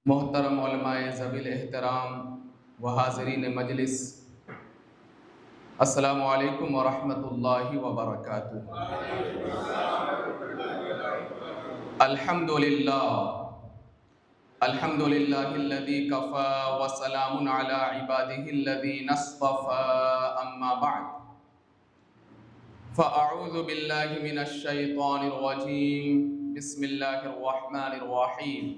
मोहतरम उलमाए ज़वील एहतराम व हाज़रीन मजलिस, अस्सलामु अलैकुम व रहमतुल्लाहि व बरकातुहू। अल्हम्दुलिल्लाह अल्हम्दुलिल्लाहिल्लज़ी कफ़ा व सलामुन अला इबादिहिल्लज़ीना इस्तफ़ा, अम्मा बअद, फ़अऊज़ु बिल्लाहि मिनश शैतानिर रजीम, बिस्मिल्लाहिर रहमानिर रहीम।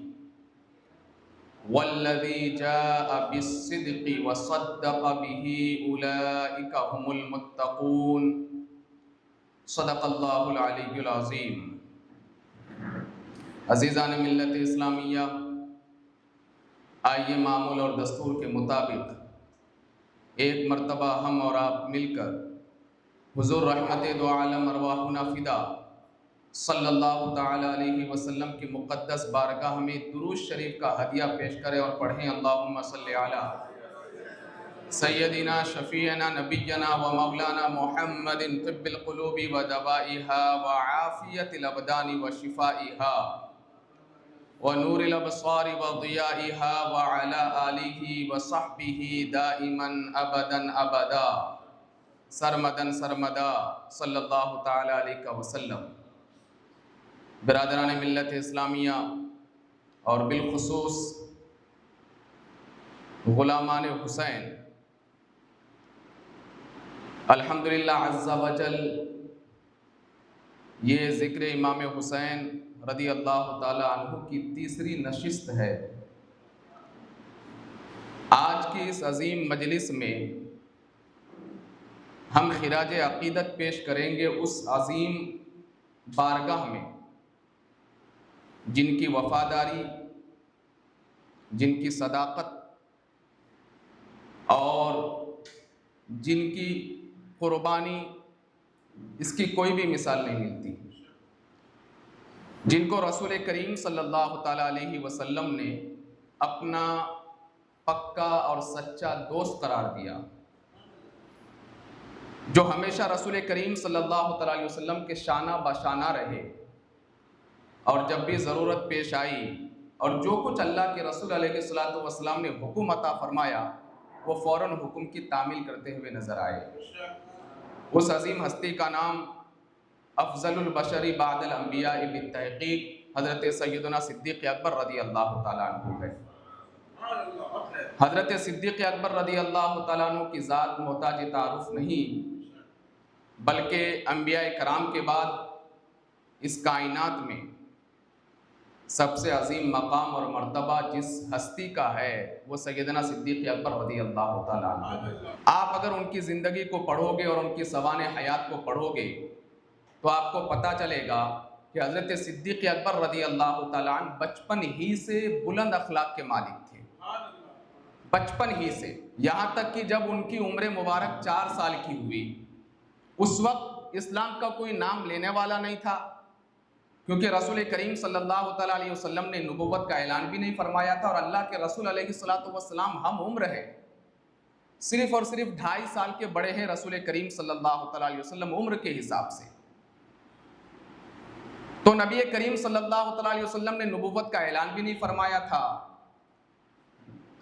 वल्लज़ी जाअ बिस्सिद्क़ि व सद्दक़ बिही उलाइका हुमुल मुत्तक़ून। सदक़ल्लाहुल अलिय्युल अज़ीम। अज़ीज़ान मिल्लत इस्लामिया, आइए मामूल और दस्तूर के मुताबिक एक मरतबा हम और आप मिलकर हुज़ूर रहमत दो आलम अरवाहुना फ़िदा सल्लल्लाहु ताला अलैहि वसल्लम की मुक़द्दस बारगाह में दुरूद शरीफ का हदिया पेश करें और पढ़ें, अल्लाहुम्मा सल्लि अला सय्यदिना शफ़ीअना नबिय्यना व मौलाना मुहम्मदिन तिब्बिल क़ुलूबि व दवाइहा व आफ़ियतिल अबदानि व शिफ़ाइहा व नूरिल अबसारि व ज़ियाइहा व अला आलिहि व सहबिहि दाइमन अबदन अबदा सरमदन सरमदा सल्लल्लाहु ताला अलैहि वसल्लम। बिरादरान मिल्लत इस्लामिया और बिलखुसूस ग़ुलामान हुसैन, अल्हम्दुलिल्लाह अज़्ज़ा वजल ये ज़िक्र इमाम हुसैन रदी अल्लाह ताला अन्हु की तीसरी नशिस्त है। आज की इस अज़ीम मजलिस में हम खिराज अक़ीदत पेश करेंगे उस अज़ीम बारगाह में जिनकी वफ़ादारी, जिनकी सदाक़त और जिनकी क़ुरबानी, इसकी कोई भी मिसाल नहीं मिलती, जिनको रसूल करीम सल्लल्लाहु ताला अलैहि वसल्लम ने अपना पक्का और सच्चा दोस्त करार दिया, जो हमेशा रसूल करीम सल्लल्लाहु ताला अलैहि वसल्लम के शाना बशाना रहे और जब भी ज़रूरत पेश आई और जो कुछ अल्लाह के रसूल अलैहिस्सलातु वस्सलाम ने हुक्म अता फरमाया वो फ़ौरन हुक्म की तामील करते हुए नज़र आए। उस अज़ीम हस्ती का नाम अफ़ज़लुल बशरी बादल अंबिया बित्तहक़ीक़ हज़रत सय्यदना सिद्दीक़ अकबर रज़ी अल्लाह ताला अन्हु है। हज़रत सिद्दीक़ अकबर रज़ी अल्लाह ताला अन्हु की ज़ात मोहताज तारुफ़ नहीं, बल्कि अंबिया कराम के बाद इस कायनात में सबसे अजीम मकाम और मर्तबा जिस हस्ती का है वो सैयदना सिद्दीक़ अकबर रज़ी अल्लाह ताला अन्हु। आप अगर उनकी ज़िंदगी को पढ़ोगे और उनकी सवाने हयात को पढ़ोगे तो आपको पता चलेगा कि हज़रत सिद्दीक़ अकबर रज़ी अल्लाह ताला अन्हु बचपन ही से बुलंद अखलाक के मालिक थे, बचपन ही से। यहाँ तक कि जब उनकी उम्र मुबारक 4 साल की हुई, उस वक्त इस्लाम का कोई नाम लेने वाला नहीं था, क्योंकि रसूल करीम सल्लल्लाहु ताला अलैहि वसल्लम ने नबुव्वत का ऐलान भी नहीं फरमाया था और अल्लाह के रसूल अलैहिस्सलातु वस्सलाम हम उम्र है, सिर्फ और सिर्फ 2.5 साल के बड़े हैं रसूल करीम सल्लल्लाहु ताला अलैहि वसल्लम उम्र के हिसाब से। तो नबी करीम सल्लल्लाहु ताला अलैहि वसल्लम ने नबुव्वत का ऐलान भी नहीं फरमाया था।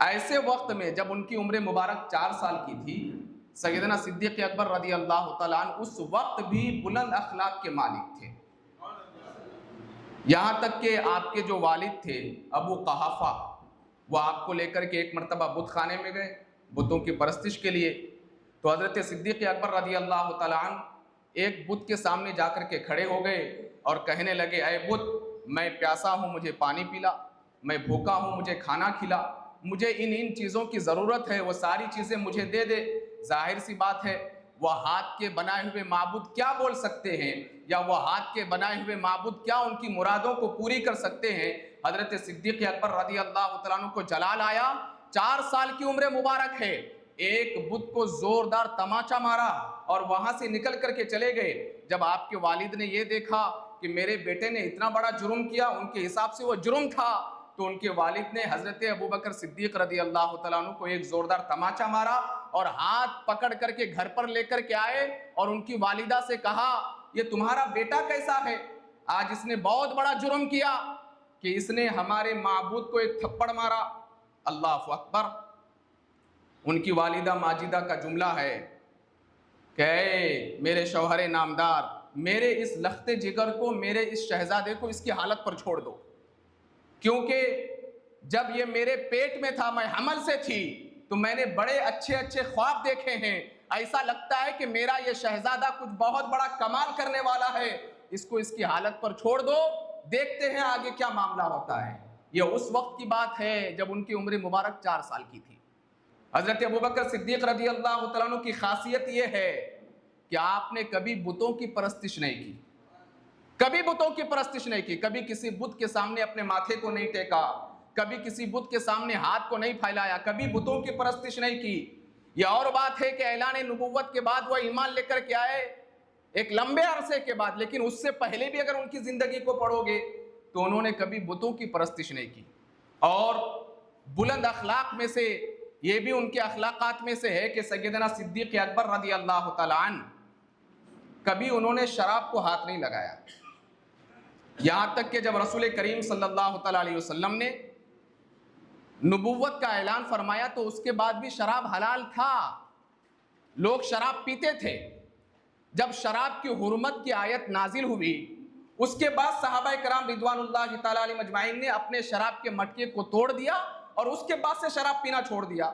ऐसे वक्त में जब उनकी उम्र मुबारक 4 साल की थी, सैयदना सिद्दीक़ अकबर रज़ी अल्लाह ताला अन्हु उस वक्त भी बुलंद अखलाक के मालिक थे। यहाँ तक कि आपके जो वालिद थे अबू क़हाफ़ा, वो आपको लेकर के एक मरतबा बुत खाने में गए बुतों की परस्तिश के लिए। तो हज़रत सिद्दीक़ अकबर रज़ी अल्लाह ताला अन्हु एक बुत के सामने जाकर के खड़े हो गए और कहने लगे, ऐ बुत, मैं प्यासा हूँ, मुझे पानी पिला, मैं भूखा हूँ, मुझे खाना खिला, मुझे इन इन चीज़ों की ज़रूरत है, वो सारी चीज़ें मुझे दे दे। जाहिर सी बात है वह हाथ के बनाए हुए माबूद क्या बोल सकते हैं, या वह हाथ के बनाए हुए माबूद क्या उनकी मुरादों को पूरी कर सकते हैं। हज़रत सिद्दीक़ अकबर रज़ी अल्लाह तआला अन्हु को जलाल आया, 4 साल की उम्र मुबारक है, एक बुत को जोरदार तमाचा मारा और वहां से निकल करके चले गए। जब आपके वालिद ने यह देखा कि मेरे बेटे ने इतना बड़ा जुर्म किया, उनके हिसाब से वो जुर्म था, तो उनके वालिद ने हज़रत अबू बकर सिद्दीक़ रज़ी अल्लाह तआला अन्हु को एक जोरदार तमाचा मारा और हाथ पकड़ करके घर पर लेकर के आए और उनकी वालिदा से कहा, ये तुम्हारा बेटा कैसा है, आज इसने बहुत बड़ा जुर्म किया, कि इसने हमारे माबूद को एक थप्पड़ मारा। अल्लाह अकबर। उनकी वालिदा माजिदा का जुमला है कि ऐ मेरे शौहरे नामदार, मेरे इस लख्ते जिगर को, मेरे इस शहजादे को इसकी हालत पर छोड़ दो, क्योंकि जब ये मेरे पेट में था, मैं हमल से थी, तो मैंने बड़े अच्छे अच्छे ख्वाब देखे हैं। ऐसा लगता है कि मेरा ये शहजादा कुछ बहुत बड़ा कमाल करने वाला है, इसको इसकी हालत पर छोड़ दो, देखते हैं आगे क्या मामला होता है। ये उस वक्त की बात है जब उनकी उम्र मुबारक 4 साल की थी। हजरत अबू बकर सिद्दीक रज़ी अल्लाह तआला अन्हु की खासियत यह है कि आपने कभी बुतों की परस्तिश नहीं की, कभी बुतों की परस्तिश नहीं की, कभी किसी बुत के सामने अपने माथे को नहीं टेका, कभी किसी बुत के सामने हाथ को नहीं फैलाया, कभी बुतों की परस्तिश नहीं की। यह और बात है कि ऐलान नबुव्वत के बाद वह ईमान लेकर के आए एक लंबे अरसे के बाद, लेकिन उससे पहले भी अगर उनकी जिंदगी को पढ़ोगे तो उन्होंने कभी बुतों की परस्तिश नहीं की। और बुलंद अखलाक में से ये भी उनके अखलाकात में से है कि सैयदना सिद्दीक अकबर रज़ी अल्लाह तआला अन्हु कभी उन्होंने शराब को हाथ नहीं लगाया। यहाँ तक कि जब रसूल करीम सल्लल्लाहु अलैहि वसल्लम ने नबुव्वत का ऐलान फरमाया तो उसके बाद भी शराब हलाल था, लोग शराब पीते थे। जब शराब की हुर्मत की आयत नाजिल हुई उसके बाद सहाबा कराम रिदवानुल्लाहि तआला अलैहिम अजमाइन ने अपने शराब के मटके को तोड़ दिया और उसके बाद से शराब पीना छोड़ दिया।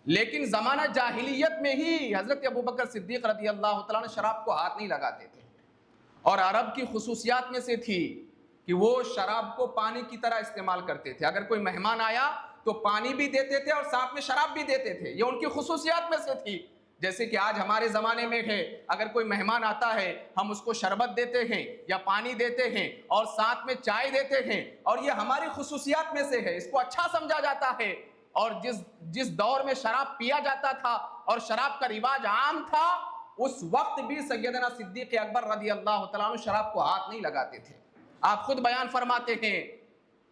लेकिन ज़माना जाहिलियत में ही हज़रत अबू बकर सिद्दीक रज़ी अल्लाह तआला ने शराब को हाथ नहीं लगाते थे। और अरब की खुसूसियात में से थी कि वो शराब को पानी की तरह इस्तेमाल करते थे। अगर कोई मेहमान आया तो पानी भी देते थे और साथ में शराब भी देते थे, ये उनकी खुसूसियात में से थी। जैसे कि आज हमारे ज़माने में है, अगर कोई मेहमान आता है हम उसको शरबत देते हैं या पानी देते हैं और साथ में चाय देते हैं, और ये हमारी खुसूसियात में से है, इसको अच्छा समझा जाता है। और जिस दौर में शराब पिया जाता था और शराब का रिवाज आम था, उस वक्त भी सैयदना सिद्दीक अकबर रज़ी अल्लाह तआला अन्हु शराब को हाथ नहीं लगाते थे। आप खुद बयान फरमाते हैं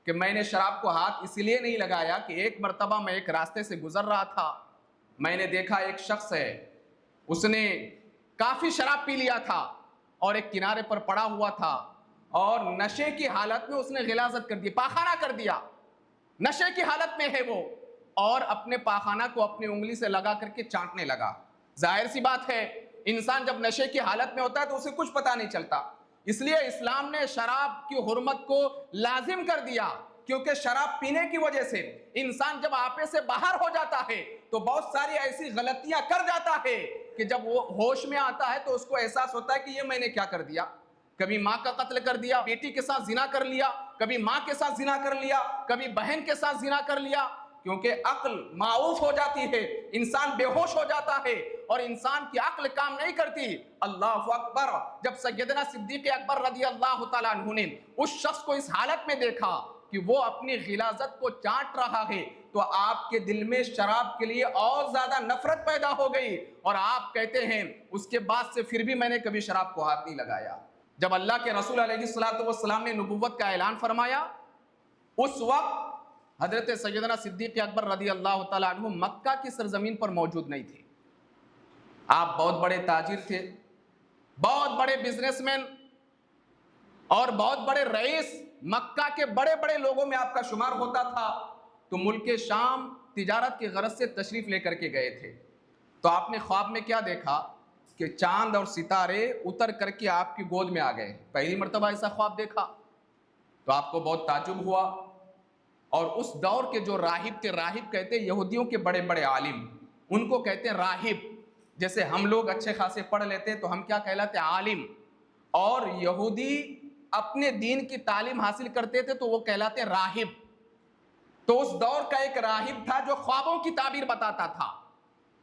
कि मैंने शराब को हाथ इसलिए नहीं लगाया कि एक मरतबा मैं एक रास्ते से गुजर रहा था, मैंने देखा एक शख्स है, उसने काफ़ी शराब पी लिया था और एक किनारे पर पड़ा हुआ था और नशे की हालत में उसने गिलाजत कर दी, पाखाना कर दिया, नशे की हालत में है वो, और अपने पाखाना को अपनी उंगली से लगा करके चाटने लगा। जाहिर सी बात है, इंसान जब नशे की हालत में होता है तो उसे कुछ पता नहीं चलता। इसलिए इस्लाम ने शराब की हुर्मत को लाजिम कर दिया, क्योंकि शराब पीने की वजह से इंसान जब आपे से बाहर हो जाता है तो बहुत सारी ऐसी गलतियां कर जाता है कि जब वो होश में आता है तो उसको एहसास होता है कि ये मैंने क्या कर दिया। कभी माँ का कत्ल कर दिया, बेटी के साथ जिना कर लिया, कभी माँ के साथ जिना कर लिया, कभी बहन के साथ जिना कर लिया, क्योंकि अक्ल माऊफ हो जाती है, इंसान बेहोश हो जाता है और इंसान की अक्ल काम नहीं करती। अल्लाह अकबर। जब सैयदना सिद्दीक अकबर रज़ी अल्लाह तआला अन्हु ने उस शख्स को इस हालत में देखा कि वो अपनी गिलाजत को चाट रहा है, तो आपके दिल में शराब के लिए और ज्यादा नफरत पैदा हो गई और आप कहते हैं उसके बाद से फिर भी मैंने कभी शराब को हाथ नहीं लगाया। जब अल्लाह के रसूल अलैहिस्सलातु वस्सलाम ने नबुव्वत का ऐलान फरमाया, उस वक्त हजरत सैयदना सिद्दीक अकबर रज़ी अल्लाह तआला अन्हु मक्का की सरजमीन पर मौजूद नहीं थे। आप बहुत बड़े ताजिर थे, बहुत बड़े बिजनेसमैन और बहुत बड़े रईस, मक्का के बड़े बड़े लोगों में आपका शुमार होता था। तो मुल्क शाम तिजारत की गरज से तशरीफ लेकर के गए थे, तो आपने ख्वाब में क्या देखा कि चांद और सितारे उतर करके आपकी गोद में आ गए। पहली मरतबा ऐसा ख्वाब देखा तो आपको बहुत ताजुब हुआ। और उस दौर के जो राहिब थे, राहिब कहते हैं यहूदियों के बड़े बड़े आलिम, उनको कहते हैं राहिब। जैसे हम लोग अच्छे खासे पढ़ लेते तो हम क्या कहलाते हैं, आलिम। और यहूदी अपने दीन की तालीम हासिल करते थे तो वो कहलाते हैं राहिब। तो उस दौर का एक राहिब था जो ख्वाबों की ताबीर बताता था।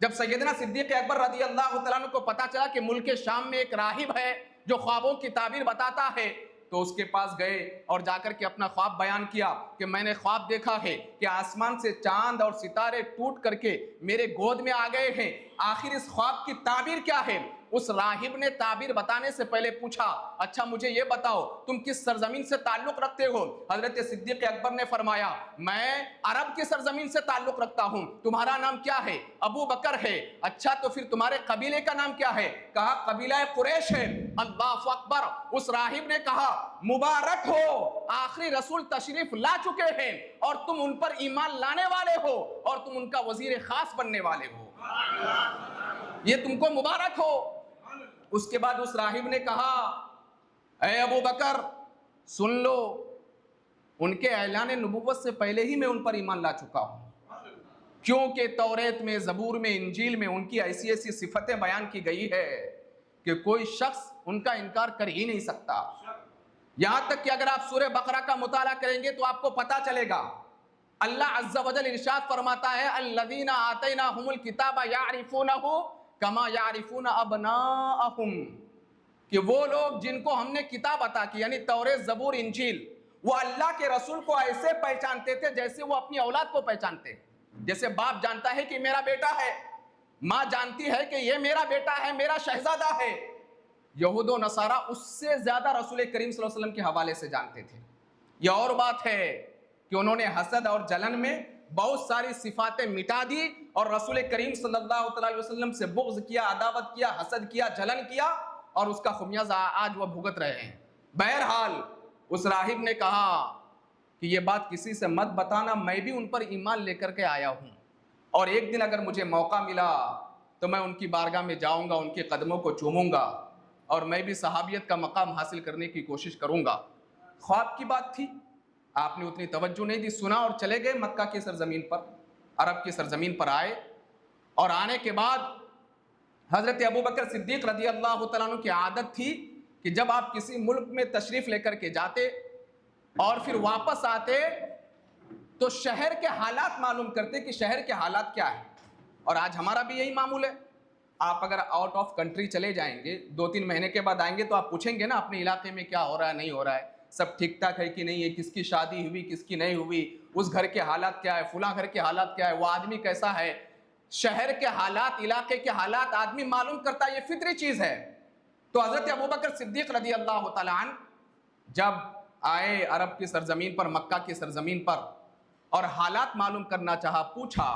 जब सैयदना सिद्दीक अकबर रज़ी अल्लाह तआला अन्हु को पता चला कि मुल्क शाम में एक राहिब है जो ख्वाबों की ताबीर बताता है, तो उसके पास गए और जाकर के अपना ख्वाब बयान किया कि मैंने ख्वाब देखा है कि आसमान से चांद और सितारे टूट करके मेरे गोद में आ गए हैं, आखिर इस ख्वाब की ताबीर क्या है। उस राहिब ने ताबीर बताने से पहले पूछा, अच्छा मुझे ये बताओ तुम किस सरजमीन से ताल्लुक रखते हो? हजरत सिद्दीक अकबर ने फरमाया, मैं अरब की सरजमीन से ताल्लुक रखता हूं। तुम्हारा नाम क्या है? अबू बकर है। अच्छा तो फिर तुम्हारे कबीले का नाम क्या है? कहा कबीला कुरैश है। अल्लाहु अकबर। उस राहिब ने कहा, मुबारक हो, आखिरी रसूल तशरीफ ला चुके हैं और तुम उन पर ईमान लाने वाले हो और तुम उनका वजीर खास बनने वाले हो, ये तुमको मुबारक हो। उसके बाद उस राहिब ने कहा, ऐ अबू बकर सुन लो, उनके ऐलान नबुव्वत से पहले ही मैं उन पर ईमान ला चुका हूं, क्योंकि तौरेत में, ज़बूर में, इंजील में उनकी ऐसी ऐसी सिफतें बयान की गई है कि कोई शख्स उनका इनकार कर ही नहीं सकता। यहां तक कि अगर आप सूरह बकरा का मुताला करेंगे तो आपको पता चलेगा, अल्लाह अज़्ज़ा वजल इरशाद फरमाता है, अल्लज़ीना आतैनाहुमुल किताबा यारिफूनहु कमा यारिफूना अबनाअहुम, कि वो लोग जिनको हमने किताब अता की, यानी तौरेत, ज़बूर, इंजील, वो अल्लाह के रसूल को ऐसे पहचानते थे जैसे वो अपनी औलाद को पहचानते हैं। जैसे बाप जानता है कि मेरा बेटा है, माँ जानती है कि ये मेरा बेटा है, मेरा शहजादा है। यहूद व नसारा उससे ज्यादा रसूल करीम सल्लल्लाहु अलैहि वसल्लम के हवाले से जानते थे। यह और बात है कि उन्होंने हसद और जलन में बहुत सारी सिफातें मिटा दी और रसूल करीम सल्लल्लाहु अलैहि वसल्लम से बुग़्ज़ किया, अदावत किया, हसद किया, जलन किया और उसका खुमियाजा आज वह भुगत रहे हैं। बहरहाल उस राहिब ने कहा कि ये बात किसी से मत बताना, मैं भी उन पर ईमान लेकर के आया हूँ और एक दिन अगर मुझे मौका मिला तो मैं उनकी बारगाह में जाऊँगा, उनके कदमों को चूमूंगा और मैं भी सहाबियत का मकाम हासिल करने की कोशिश करूँगा। ख्वाब की बात थी, आपने उतनी तवज्जो नहीं दी, सुना और चले गए। मक्का की सरजमीन पर, अरब की सरजमीन पर आए और आने के बाद हज़रत अबू बकर सिद्दीक रज़ी अल्लाह तआला अन्हु की आदत थी कि जब आप किसी मुल्क में तशरीफ़ लेकर के जाते और फिर वापस आते तो शहर के हालात मालूम करते कि शहर के हालात क्या है। और आज हमारा भी यही मामूल है। आप अगर आउट ऑफ कंट्री चले जाएंगे, 2-3 महीने के बाद आएंगे तो आप पूछेंगे ना अपने इलाके में क्या हो रहा है, नहीं हो रहा है, सब ठीक ठाक है कि नहीं है, किसकी शादी हुई, किसकी नहीं हुई, उस घर के हालात क्या है, फुला घर के हालात क्या है, वो आदमी कैसा है। शहर के हालात, इलाके के हालात आदमी मालूम करता है, ये फितरी चीज़ है। तो हज़रत अबू बकर सिद्दीक रज़ी अल्लाह तआला अन्हु जब आए अरब की सरजमीन पर, मक्का की सरजमीन पर, और हालात मालूम करना चाहा, पूछा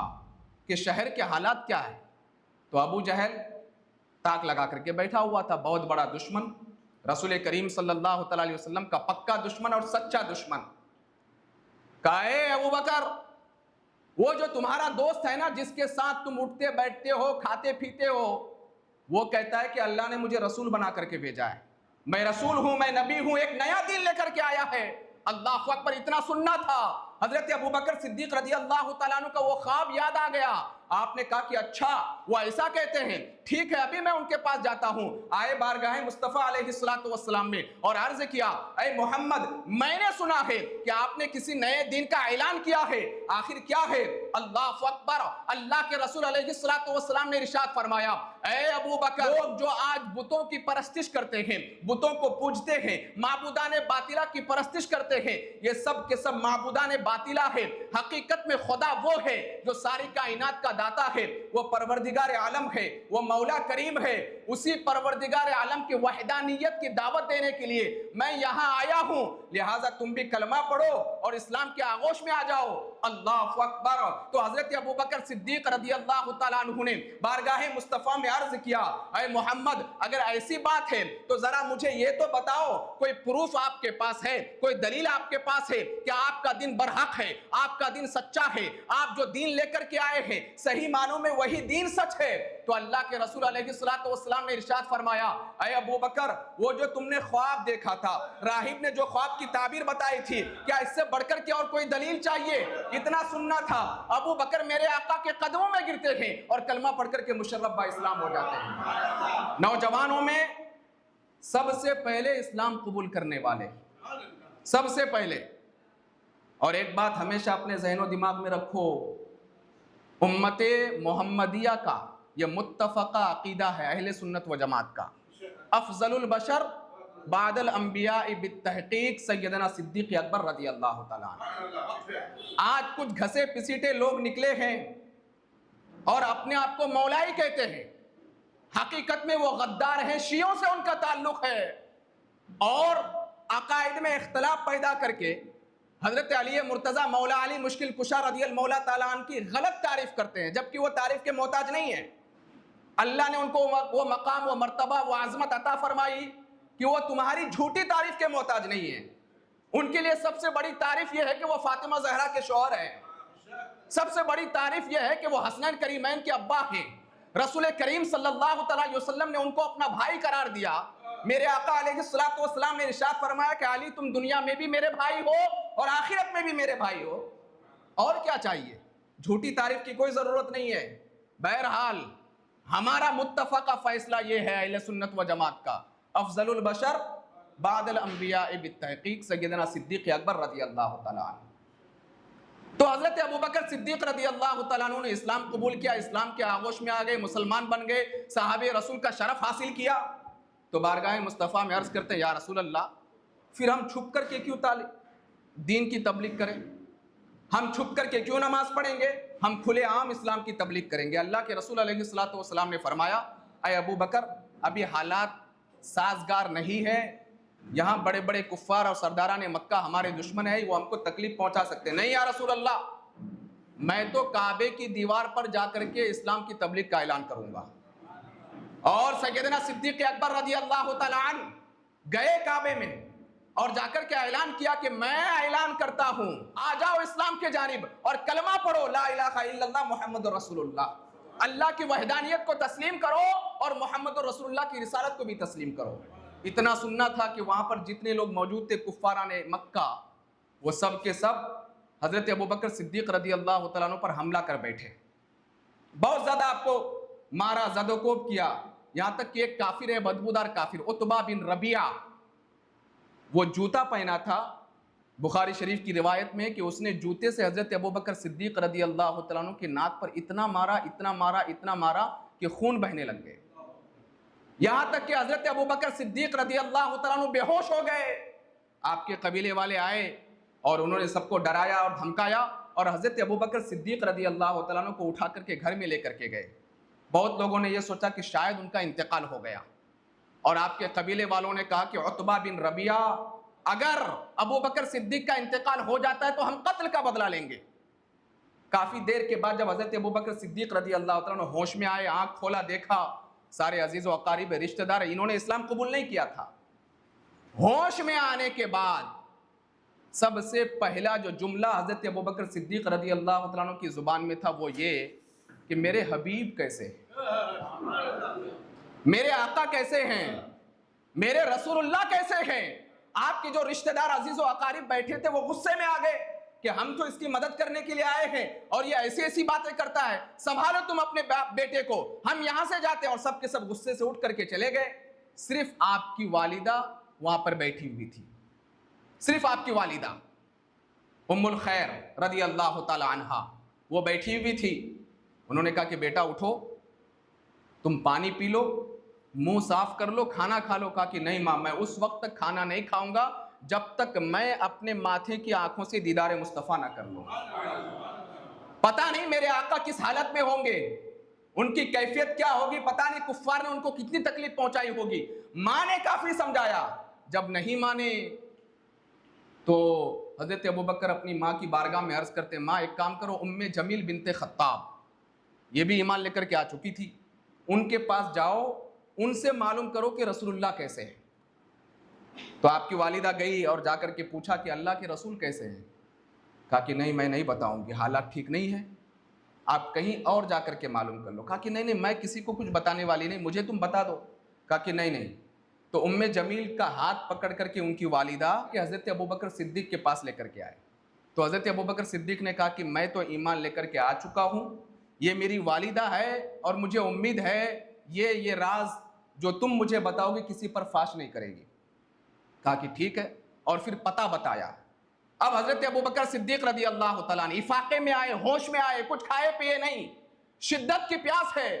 कि शहर के हालात क्या है, तो अबू जहल ताक लगा करके बैठा हुआ था, बहुत बड़ा दुश्मन, रसूल करीम सल्लल्लाहु अलैहि वसल्लम का पक्का दुश्मन और सच्चा दुश्मन। कहे अबू बकर, वो जो तुम्हारा दोस्त है ना, जिसके साथ तुम उठते बैठते हो, खाते पीते हो, वो कहता है कि अल्लाह ने मुझे रसूल बना करके भेजा है, मैं रसूल हूं, मैं नबी हूं, एक नया दीन लेकर के आया है। अल्लाह अकबर। इतना सुनना था। हजरत अबू बकर सिद्दीक रज़ी अल्लाह तआला अन्हु का वो ख्वाब याद आ गया। आपने कहा कि अच्छा वो ऐसा कहते हैं, ठीक है अभी मैं उनके पास जाता हूं। आए बारगाह मुस्तफ़ा अलैहिस्सलातु वस्सलाम में और अर्ज किया, ऐ मोहम्मद, मैंने सुना है कि आपने किसी नए दिन का ऐलान किया है, आखिर क्या है? अल्लाह अकबर। अल्लाह के रसूल अलैहिस्सलातु वस्सलाम ने इरशाद फरमाया, ऐ अबू बकर, लोग जो आज बुतों की परस्तिश करते हैं, बुतों को पूजते हैं, माबूदाने बातिला की परस्तिश करते हैं, ये सब के सब माबूदाने बातिला है। हकीकत में खुदा वो है जो सारी कायनात का दाता है, वो परवरदिगार आलम है, वो मौला करीम है। उसी परवरदिगार आलम की वहदानियत की दावत देने के लिए मैं यहाँ आया हूँ, लिहाजा तुम भी कलमा पढ़ो और इस्लाम के आगोश में आ जाओ। अल्लाह अकबर। तो हजरत अबू बकर सिद्दीक रज़ी अल्लाह तआला अन्हु ने बारगाह मुस्तफ़ा में अर्ज किया, ऐ मोहम्मद, अगर ऐसी बात है तो जरा मुझे ये तो बताओ, कोई प्रूफ आपके पास है, कोई दलील आपके पास है कि आपका दिन बरहक है, आपका दिन सच्चा है, आप जो दीन लेकर के आए हैं सही मानों में वही दीन सच है? तो अल्लाह के रसूल अलैहिस्सलातु वस्सलाम ने इरशाद फरमाया, ऐ अबू बकर, वो जो तुमने ख्वाब देखा था, राहिब ने जो ख्वाब की ताबीर बताई थी, क्या इससे बढ़कर के और कोई दलील चाहिए? इतना सुनना था। अबू बकर मेरे आका के कदमों में गिरते हैं और कलमा पढ़कर के मुशर्रफ बा इस्लाम हो जाते हैं। नौजवानों में सबसे पहले इस्लाम कबूल करने वाले, सबसे पहले। और एक बात हमेशा अपने ज़हन दिमाग में रखो, उम्मते मोहम्मदिया का यह मुत्तफ़क़ा अक़ीदा है अहले सुन्नत व जमात का, अफ़ज़लुल बशर बादल अंबिया बित्तहक़ीक़ सैयदना सिद्दीक़ अकबर रज़ी अल्लाह तआला अन्हु। आज कुछ घसे पिसीटे लोग निकले हैं और अपने आप को मौलाई कहते हैं। हकीकत में वो गद्दार हैं, शियों से उनका ताल्लुक है और अकायद में इख्तलाफ पैदा करके हजरत अली मुर्तज़ा मौला अली मुश्किल कुशा रज़ियल्लाहु मौला ताला अन्हु की गलत तारीफ करते हैं, जबकि वो तारीफ के मोहताज नहीं है। अल्लाह ने उनको वो मकाम, वो मर्तबा, वो आज़मत अता फरमाई कि वो तुम्हारी झूठी तारीफ के मोहताज नहीं है। उनके लिए सबसे बड़ी तारीफ यह है कि वो फातिमा ज़हरा के शौहर हैं। सबसे बड़ी तारीफ यह है कि वो हसनैन करीमैन के अब्बा हैं। रसूल करीम सल्लल्लाहु अलैहि वसल्लम ने उनको अपना भाई करार दिया। मेरे आका अलैहिस्सलातु वस्सलाम ने इरशाद फरमाया कि अली तुम दुनिया में भी मेरे भाई हो और आखिरत में भी मेरे भाई हो, और क्या चाहिए? झूठी तारीफ की कोई जरूरत नहीं है। बहरहाल हमारा मुत्तफ़क़ा फैसला यह है अहले सुन्नत व जमात का, अफजलुल बशर बादल अंबिया बित्तहक़ीक़ सय्यदना सिद्दीक़ अकबर रज़ियल्लाहु तआला अन्हु। तो हजरत अबू बकर सिद्दीक़ रज़ियल्लाहु तआला अन्हु ने इस्लाम कबूल किया, इस्लाम के आगोश में आ गए, मुसलमान बन गए, सहाबे रसूल का शरफ हासिल किया। तो बारगाह मुस्तफ़ा में अर्ज़ करते हैं, या रसूल अल्लाह, फिर हम छुप करके क्यों दीन की तबलीग करें? हम छुप करके क्यों नमाज पढ़ेंगे? हम खुले आम इस्लाम की तबलीग करेंगे। अल्लाह के रसूल अलैहिस्सलातु वस्सलाम ने फरमाया, अय अबू बकर, अभी हालात साजगार नहीं है, यहाँ बड़े बड़े कुफ्फार और सरदारान मक्का हमारे दुश्मन है, वो हमको तकलीफ पहुंचा सकते हैं। नहीं या रसूल अल्लाह, मैं तो काबे की दीवार पर जाकर के इस्लाम की तबलीग का ऐलान करूंगा। और सैयदना सिद्दीक़ अकबर रज़ियल्लाहु तआला अन्हु गए काबे में और जाकर के ऐलान किया कि मैं ऐलान करता हूं, आ जाओ इस्लाम के जानिब और कलमा पढ़ो, ला इलाहा इल्लल्लाह मुहम्मदुर रसूलुल्लाह। अल्लाह की वहदानियत को तस्लीम करो और मुहम्मदुर रसूलुल्लाह की रिसालत को भी तस्लीम करो। इतना सुनना था कि वहां पर जितने लोग मौजूद थे कुफ्फाराने मक्का, वो सब के सब हजरत अबू बकर सिद्दीक़ रज़ियल्लाहु तआला अन्हु पर हमला कर बैठे। बहुत ज्यादा आपको मारा, जदोकोब किया, यहां तक कि एक काफिर है, बदबूदार काफिर, उतबा बिन रबिया, वो जूता पहना था। बुखारी शरीफ की रिवायत में कि उसने जूते से हजरत अबू बकर सिद्दीक़ रज़ियल्लाहु तआला अन्हु की नाक पर इतना मारा, इतना मारा, इतना मारा कि खून बहने लग गए। यहां तक कि हजरत अबू बकर सिद्दीक़ रज़ियल्लाहु तआला अन्हु बेहोश हो गए। आपके कबीले वाले आए और उन्होंने सबको डराया और धमकाया और हजरत अबू बकर सिद्दीक़ रज़ियल्लाहु तआला अन्हु को उठा करके घर में लेकर के गए। बहुत लोगों ने यह सोचा कि शायद उनका इंतकाल हो गया और आपके कबीले वालों ने कहा कि उतबा बिन रबिया, अगर अबू बकर सिद्दीक का इंतकाल हो जाता है तो हम कत्ल का बदला लेंगे। काफी देर के बाद जब हजरत अबू बकर सिद्दीक रज़ियल्लाहु तआला अन्हु होश में आए, आंख खोला, देखा सारे अजीज व अकारीब रिश्तेदार, इन्होंने इस्लाम कबूल नहीं किया था। होश में आने के बाद सबसे पहला जो जुमला हजरत अबू बकर सिद्दीक रज़ियल्लाहु तआला अन्हु की जुबान में था वो ये कि मेरे हबीब कैसे हैं, मेरे आका कैसे हैं, मेरे रसूलुल्लाह कैसे हैं। आपके जो रिश्तेदार अजीज व अकारीब बैठे थे वो गुस्से में आ गए कि हम तो इसकी मदद करने के लिए आए हैं और ये ऐसी ऐसी बातें करता है, संभालो तुम अपने बेटे को, हम यहां से जाते हैं। और सब के सब गुस्से से उठ करके चले गए। सिर्फ आपकी वालिदा वहां पर बैठी हुई थी, सिर्फ आपकी वालिदा उम्मुल खैर रज़ियल्लाहु ताला अन्हा वो बैठी हुई थी। उन्होंने कहा कि बेटा उठो, तुम पानी पी लो, मुंह साफ कर लो, खाना खा लो। कहा कि नहीं माँ, मैं उस वक्त तक खाना नहीं खाऊंगा जब तक मैं अपने माथे की आंखों से दीदार मुस्तफ़ा ना कर लूं। पता नहीं मेरे आका किस हालत में होंगे, उनकी कैफियत क्या होगी, पता नहीं कुफ्फार ने उनको कितनी तकलीफ पहुंचाई होगी। माँ ने काफी समझाया, जब नहीं माने तो हजरत अबू बकर अपनी माँ की बारगाह में अर्ज करते, माँ एक काम करो, उम्मे जमील बिनते खत्ताब, ये भी ईमान लेकर के आ चुकी थी, उनके पास जाओ, उनसे मालूम करो कि रसूलुल्लाह कैसे हैं। तो आपकी वालिदा गई और जाकर के पूछा कि अल्लाह के रसूल कैसे हैं। कहा कि नहीं, मैं नहीं बताऊंगी, हालात ठीक नहीं है, आप कहीं और जाकर के मालूम कर लो। कहा कि नहीं नहीं, मैं किसी को कुछ बताने वाली नहीं, मुझे तुम बता दो। कहा कि नहीं नहीं। तो उम्मे जमील का हाथ पकड़ करके उनकी वालिदा कि हज़रत अबू बकर सिद्दीक के पास लेकर के आए। तो हज़रत अबू बकर सिद्दीक ने कहा कि मैं तो ईमान लेकर के आ चुका हूँ, ये मेरी वालिदा है और मुझे उम्मीद है ये राज जो तुम मुझे बताओगे किसी पर फाश नहीं करेगी। कहा कि ठीक है, और फिर पता बताया। अब हजरत अबू बकर सिद्दीक रज़ियल्लाहु तआला अन्हु इफाके में आए, होश में आए, कुछ खाए पिए नहीं, शिद्दत की प्यास है,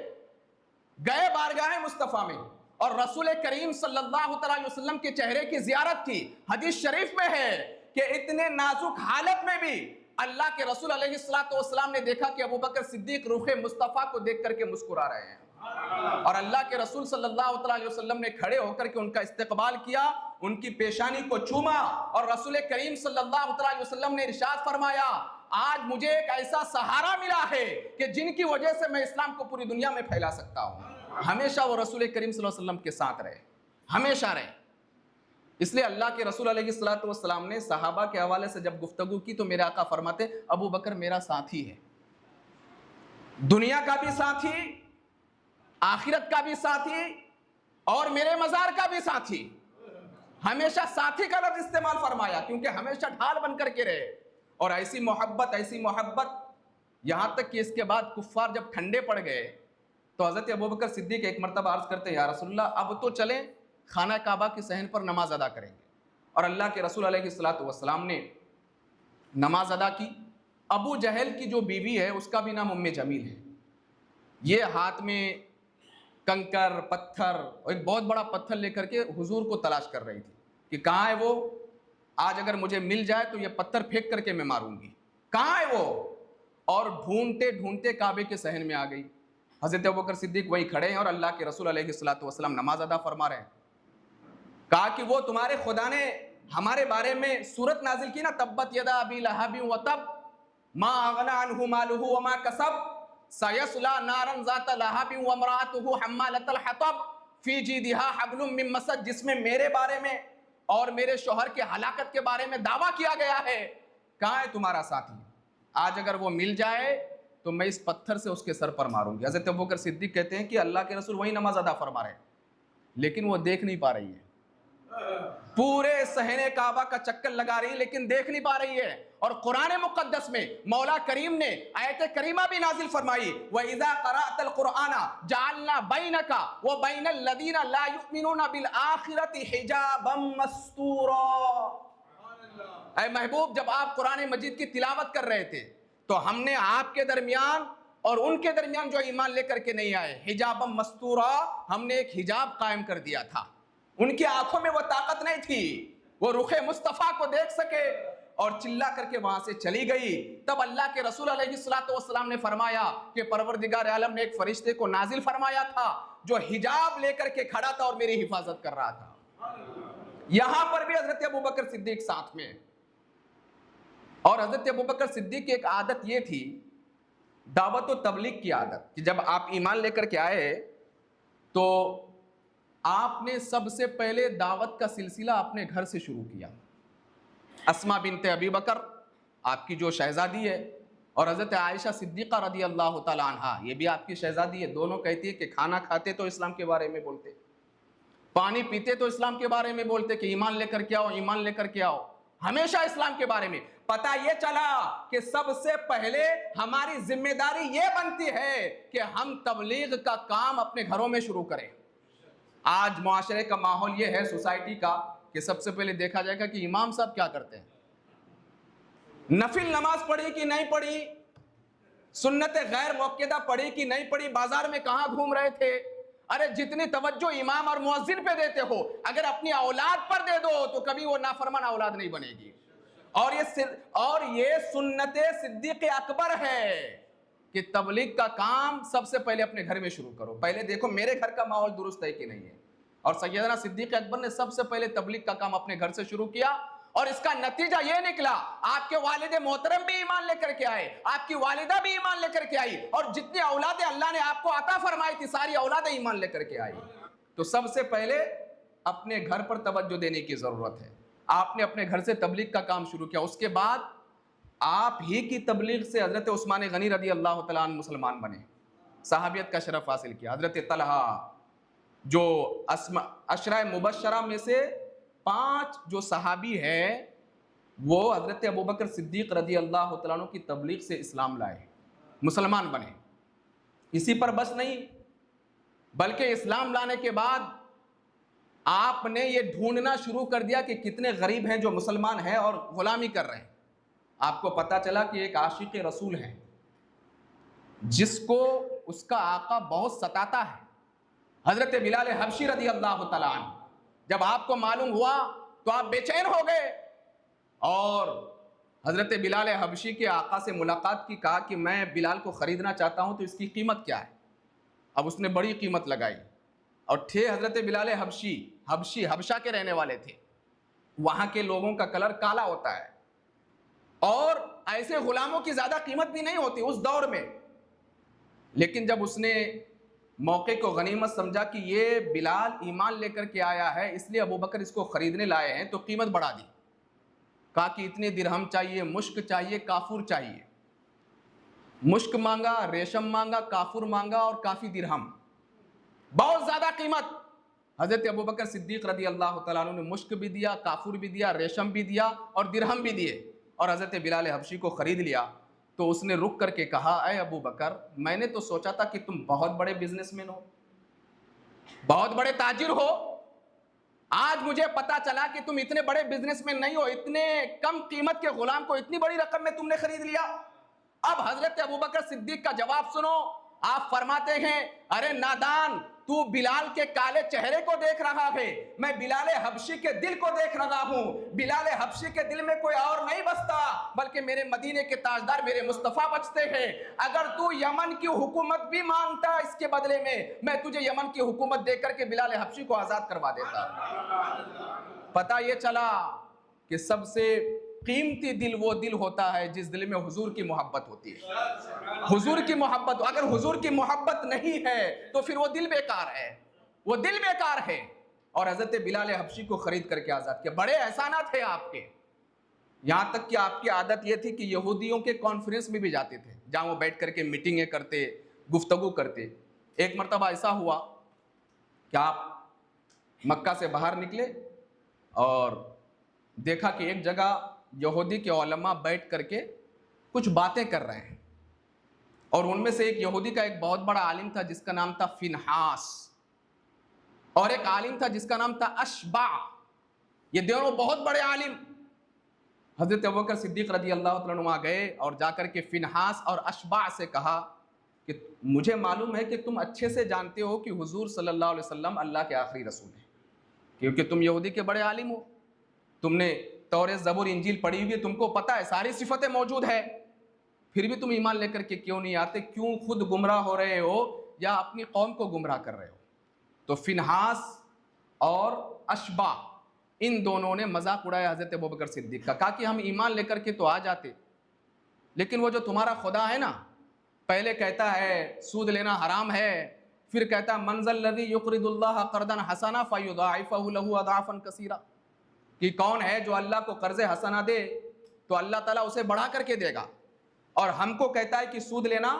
गए बारगाह मुस्तफ़ा में और रसूल करीम सल्लल्लाहु अलैहि वसल्लम के चेहरे की जियारत की। हदीस शरीफ में है कि इतने नाजुक हालत में भी अल्लाह के रसूल अलैहिस्सलातु वस्सलाम ने देखा कि अबू बकर सिद्दीक रूखे मुस्तफ़ा को देख करके मुस्कुरा रहे हैं। और अल्लाह के रसूल सल्लल्लाहु अलैहि वसल्लम ने खड़े होकर के उनका इस्तकबाल किया, उनकी पेशानी को चूमा और रसूल करीम सल्लल्लाहु अलैहि वसल्लम ने इरशाद फरमाया, आज मुझे एक ऐसा सहारा मिला है कि जिनकी वजह से मैं इस्लाम को पूरी दुनिया में फैला सकता हूं। हमेशा वो रसूल करीम सल्लल्लाहु अलैहि वसल्लम के साथ रहे, हमेशा रहे। इसलिए अल्लाह के रसूल अलैहिस्सलातु वस्सलाम ने सहाबा के हवाले से जब गुफ्तगू की तो मेरे आका फरमाते, अबू बकर मेरा साथी है, दुनिया का भी साथी, आखिरत का भी साथी और मेरे मजार का भी साथी। हमेशा साथी का लफ्ज इस्तेमाल फरमाया क्योंकि हमेशा ढाल बन करके रहे। और ऐसी मोहब्बत यहां तक कि इसके बाद कुफ्फार जब ठंडे पड़ गए तो हजरत अबू बकर सिद्दीक एक मरतबा अर्ज करते हैं, या रसूलल्लाह अब तो चले खाना काबा की सहन पर नमाज अदा करेंगे। और अल्लाह के रसूल अलैहिस्सलातु वस्सलाम ने नमाज अदा की। अबू जहल की जो बीवी है उसका भी नाम उम्मे जमील है। ये हाथ में कंकर पत्थर और एक बहुत बड़ा पत्थर लेकर के हुजूर को तलाश कर रही थी कि कहाँ है वो, आज अगर मुझे मिल जाए तो ये पत्थर फेंक करके मैं मारूंगी, कहाँ है वो। और ढूंढते ढूंढते काबे के सहन में आ गई। हजरत अबू बकर सिद्दीक वहीं खड़े हैं और अल्लाह के रसूल अलैहिस्सलातु वस्सलाम नमाज अदा फरमा रहे हैं। कहा कि वो तुम्हारे खुदा ने हमारे बारे में सूरत नाजिल की ना, तब्बत यदा अबी लहब व तब मा अगना अन्हु मालुहु व मा कसब सयस्ला नारन ज़ाता लहब व इम्राअतुहु हम्मालतल हतब फी जीदिहा हब्लुम मिन मसद, जिसमें मेरे बारे में और मेरे शौहर के हलाकत के बारे में दावा किया गया है। कहाँ है तुम्हारा साथी? आज अगर वो मिल जाए तो मैं इस पत्थर से उसके सर पर मारूंगी। हज़रत अबू बकर सिद्दीक कहते हैं कि अल्लाह के रसूल वही नमाज अदा फरमा रहे हैं, लेकिन वो देख नहीं पा रही है। पूरे सहने काबा का चक्कर लगा रही है लेकिन देख नहीं पा रही है। और कुरान मुकद्दस में मौला करीम ने आयत करीमा भी नाजिल फरमाई, व इज़ा क़रअतल क़ुरआना जअलना बैनका व बैनल लदीना ला युमिनूना बिल आखिरति हिजाबम मस्तूरा। ऐ महबूब, जब आप कुरान मजीद की तिलावत कर रहे थे तो हमने आपके दरमियान और उनके दरमियान जो ईमान लेकर के नहीं आए, हिजाबम मस्तूरा, हमने एक हिजाब कायम कर दिया था। उनकी आंखों में वो ताकत नहीं थी, वो रुखे मुस्तफा को देख सके, और चिल्ला करके वहां से चली गई। तब अल्लाह के रसूल अलैहिस्सलातु वस्सलाम ने फरमाया कि परवरदिगार आलम ने एक फरिश्ते को नाजिल फरमाया था जो हिजाब लेकर के खड़ा था और मेरी हिफाजत कर रहा था। यहां पर भी हजरत अबू बकर सिद्दीक साथ में। और हजरत अबू बकर सिद्दीक की एक आदत ये थी, दावत व तबलीग की आदत, कि जब आप ईमान लेकर के आए तो आपने सबसे पहले दावत का सिलसिला अपने घर से शुरू किया। अस्मा बिनते अबी बकर आपकी जो शहजादी है और हज़रत आयशा सिद्दीक़ा रदी अल्लाह ताला अन्हा ये भी आपकी शहजादी है, दोनों कहती है कि खाना खाते तो इस्लाम के बारे में बोलते, पानी पीते तो इस्लाम के बारे में बोलते कि ईमान लेकर के आओ, ईमान लेकर के आओ, हमेशा इस्लाम के बारे में। पता ये चला कि सबसे पहले हमारी जिम्मेदारी ये बनती है कि हम तबलीग का काम अपने घरों में शुरू करें। आज मुआशरे का माहौल ये है सोसाइटी का कि सबसे पहले देखा जाएगा कि इमाम साहब क्या करते हैं, नफिल नमाज पढ़ी कि नहीं पढ़ी, सुन्नत गैर मुअक्कदा पढ़ी कि नहीं पढ़ी, बाजार में कहां घूम रहे थे। अरे जितनी तवज्जो इमाम और मुअज्जिन पे देते हो, अगर अपनी औलाद पर दे दो तो कभी वो नाफरमान औलाद नहीं बनेगी। और ये सुन्नत सिद्दीक़ अकबर है कि तबलीग का काम सबसे पहले अपने घर में शुरू करो। पहले देखो मेरे घर का माहौल दुरुस्त है कि नहीं है। और सैयदना सिद्दीक़ अकबर ने सबसे पहले तबलीग का काम अपने घर से शुरू किया और इसका नतीजा ये निकला, आपके वालिद मोहतरम भी ईमान लेकर के आए, आपकी वालिदा भी ईमान लेकर के आई, और जितनी औलादें अल्लाह ने आपको अता फरमाई थी सारी औलादें ईमान लेकर के आई। तो सबसे पहले अपने घर पर तवज्जो देने की जरूरत है। आपने अपने घर से तबलीग का काम शुरू किया, उसके बाद आप ही की तबलीग से हजरत उस्मान गनी रदी अल्लाह तआला अन्हु मुसलमान बने, सहाबियत का शरफ हासिल किया। हजरत तलहा जो अशरा मुबशरा में से 5 जो सहाबी है वो हजरत अबू बकर सिद्दीक रदी अल्लाह तआला अन्हु की तबलीग से इस्लाम लाए, मुसलमान बने। इसी पर बस नहीं, बल्कि इस्लाम लाने के बाद आपने ये ढूंढना शुरू कर दिया कि कितने गरीब हैं जो मुसलमान हैं और गुलामी कर रहे हैं। आपको पता चला कि एक आशिक रसूल है जिसको उसका आका बहुत सताता है, हजरत बिलाल हबशी रदी अल्लाह तआला अन्हु। जब आपको मालूम हुआ तो आप बेचैन हो गए और हजरत बिलाल हबशी के आका से मुलाकात की, कहा कि मैं बिलाल को खरीदना चाहता हूं तो इसकी कीमत क्या है। अब उसने बड़ी कीमत लगाई और थे हजरत बिलाल हबशी, हबशा के रहने वाले थे। वहां के लोगों का कलर काला होता है और ऐसे गुलामों की ज्यादा कीमत भी नहीं होती उस दौर में। लेकिन जब उसने मौके को गनीमत समझा कि ये बिलाल ईमान लेकर के आया है, इसलिए अबू बकर इसको खरीदने लाए हैं, तो कीमत बढ़ा दी। कहा कि इतने दिरहम चाहिए, मुश्क चाहिए, काफूर चाहिए। मुश्क मांगा, रेशम मांगा, काफूर मांगा और काफी दिरहम, बहुत ज्यादा कीमत। हजरत अबू बकर सिद्दीक रदी अल्लाह तआला अन्हु ने मुश्क भी दिया, काफूर भी दिया, रेशम भी दिया और दिरहम भी दिए और हजरत बिलाल हबशी को खरीद लिया। तो उसने रुक करके कहा, अय अबू बकर, मैंने तो सोचा था कि तुम बहुत बड़े बिजनेसमैन हो, बहुत बड़े ताजिर हो। आज मुझे पता चला कि तुम इतने बड़े बिजनेसमैन नहीं हो, इतने कम कीमत के गुलाम को इतनी बड़ी रकम में तुमने खरीद लिया। अब हजरत अबू बकर सिद्दीक का जवाब सुनो। आप फरमाते हैं, अरे नादान, तू बिलाल के काले चेहरे को देख रहा है, मैं बिलाल हबशी के दिल को देख रहा हूं। बिलाल हबशी के दिल में कोई और नहीं बसता, बल्कि मेरे मदीने के ताजदार मेरे मुस्तफा बचते हैं। अगर तू यमन की हुकूमत भी मांगता, इसके बदले में मैं तुझे यमन की हुकूमत देकर के बिलाल हबशी को आजाद करवा देता। पता ये चला कि सबसे कीमती दिल वो दिल होता है जिस दिल में हुजूर की मोहब्बत होती है। हुजूर की मोहब्बत, अगर हुजूर की मोहब्बत नहीं है तो फिर वो दिल बेकार है, वो दिल बेकार है। और हजरत बिलाल हबशी को खरीद करके आजाद किया। बड़े एहसानात थे आपके, यहां तक कि आपकी आदत ये थी कि यहूदियों के कॉन्फ्रेंस में भी जाते थे, जहां वो बैठ करके मीटिंगें करते, गुफ्तगू करते। एक मरतबा ऐसा हुआ कि आप मक्का से बाहर निकले और देखा कि एक जगह यहूदी के उलमा बैठ करके कुछ बातें कर रहे हैं और उनमें से एक यहूदी का एक बहुत बड़ा आलिम था जिसका नाम था फिनहास, और एक आलिम था जिसका नाम था अशबा। ये दोनों बहुत बड़े आलिम। हजरत अबू बकर सिद्दीक रजी अल्लाह तआला अन्हु गए और जाकर के फिनहास और अशबा से कहा कि मुझे मालूम है कि तुम अच्छे से जानते हो कि हुजूर सल्लल्लाहु अलैहि वसल्लम अल्लाह के आखिरी रसूल हैं, क्योंकि तुम यहूदी के बड़े आलिम हो, तुमने तौरेत ज़बूर इंजील पढ़ी हुई है, तुमको पता है सारी सिफतें मौजूद है, फिर भी तुम ईमान लेकर के क्यों नहीं आते? क्यों खुद गुमराह हो रहे हो या अपनी कौम को गुमराह कर रहे हो? तो फिनहास और अशबा, इन दोनों ने मजाक उड़ाया हजरत अबू बकर सिद्दीक का। कहा कि हम ईमान लेकर के तो आ जाते, लेकिन वो जो तुम्हारा खुदा है ना, पहले कहता है सूद लेना हराम है, फिर कहता है मंज़ल लज़ी युक़रिदुल्लाह क़र्दन हसना फ़युज़ाइफ़हु लहू अज़ाफ़न कसीरा, कि कौन है जो अल्लाह को कर्ज हसना दे तो अल्लाह ताला उसे बढ़ा करके देगा, और हमको कहता है कि सूद लेना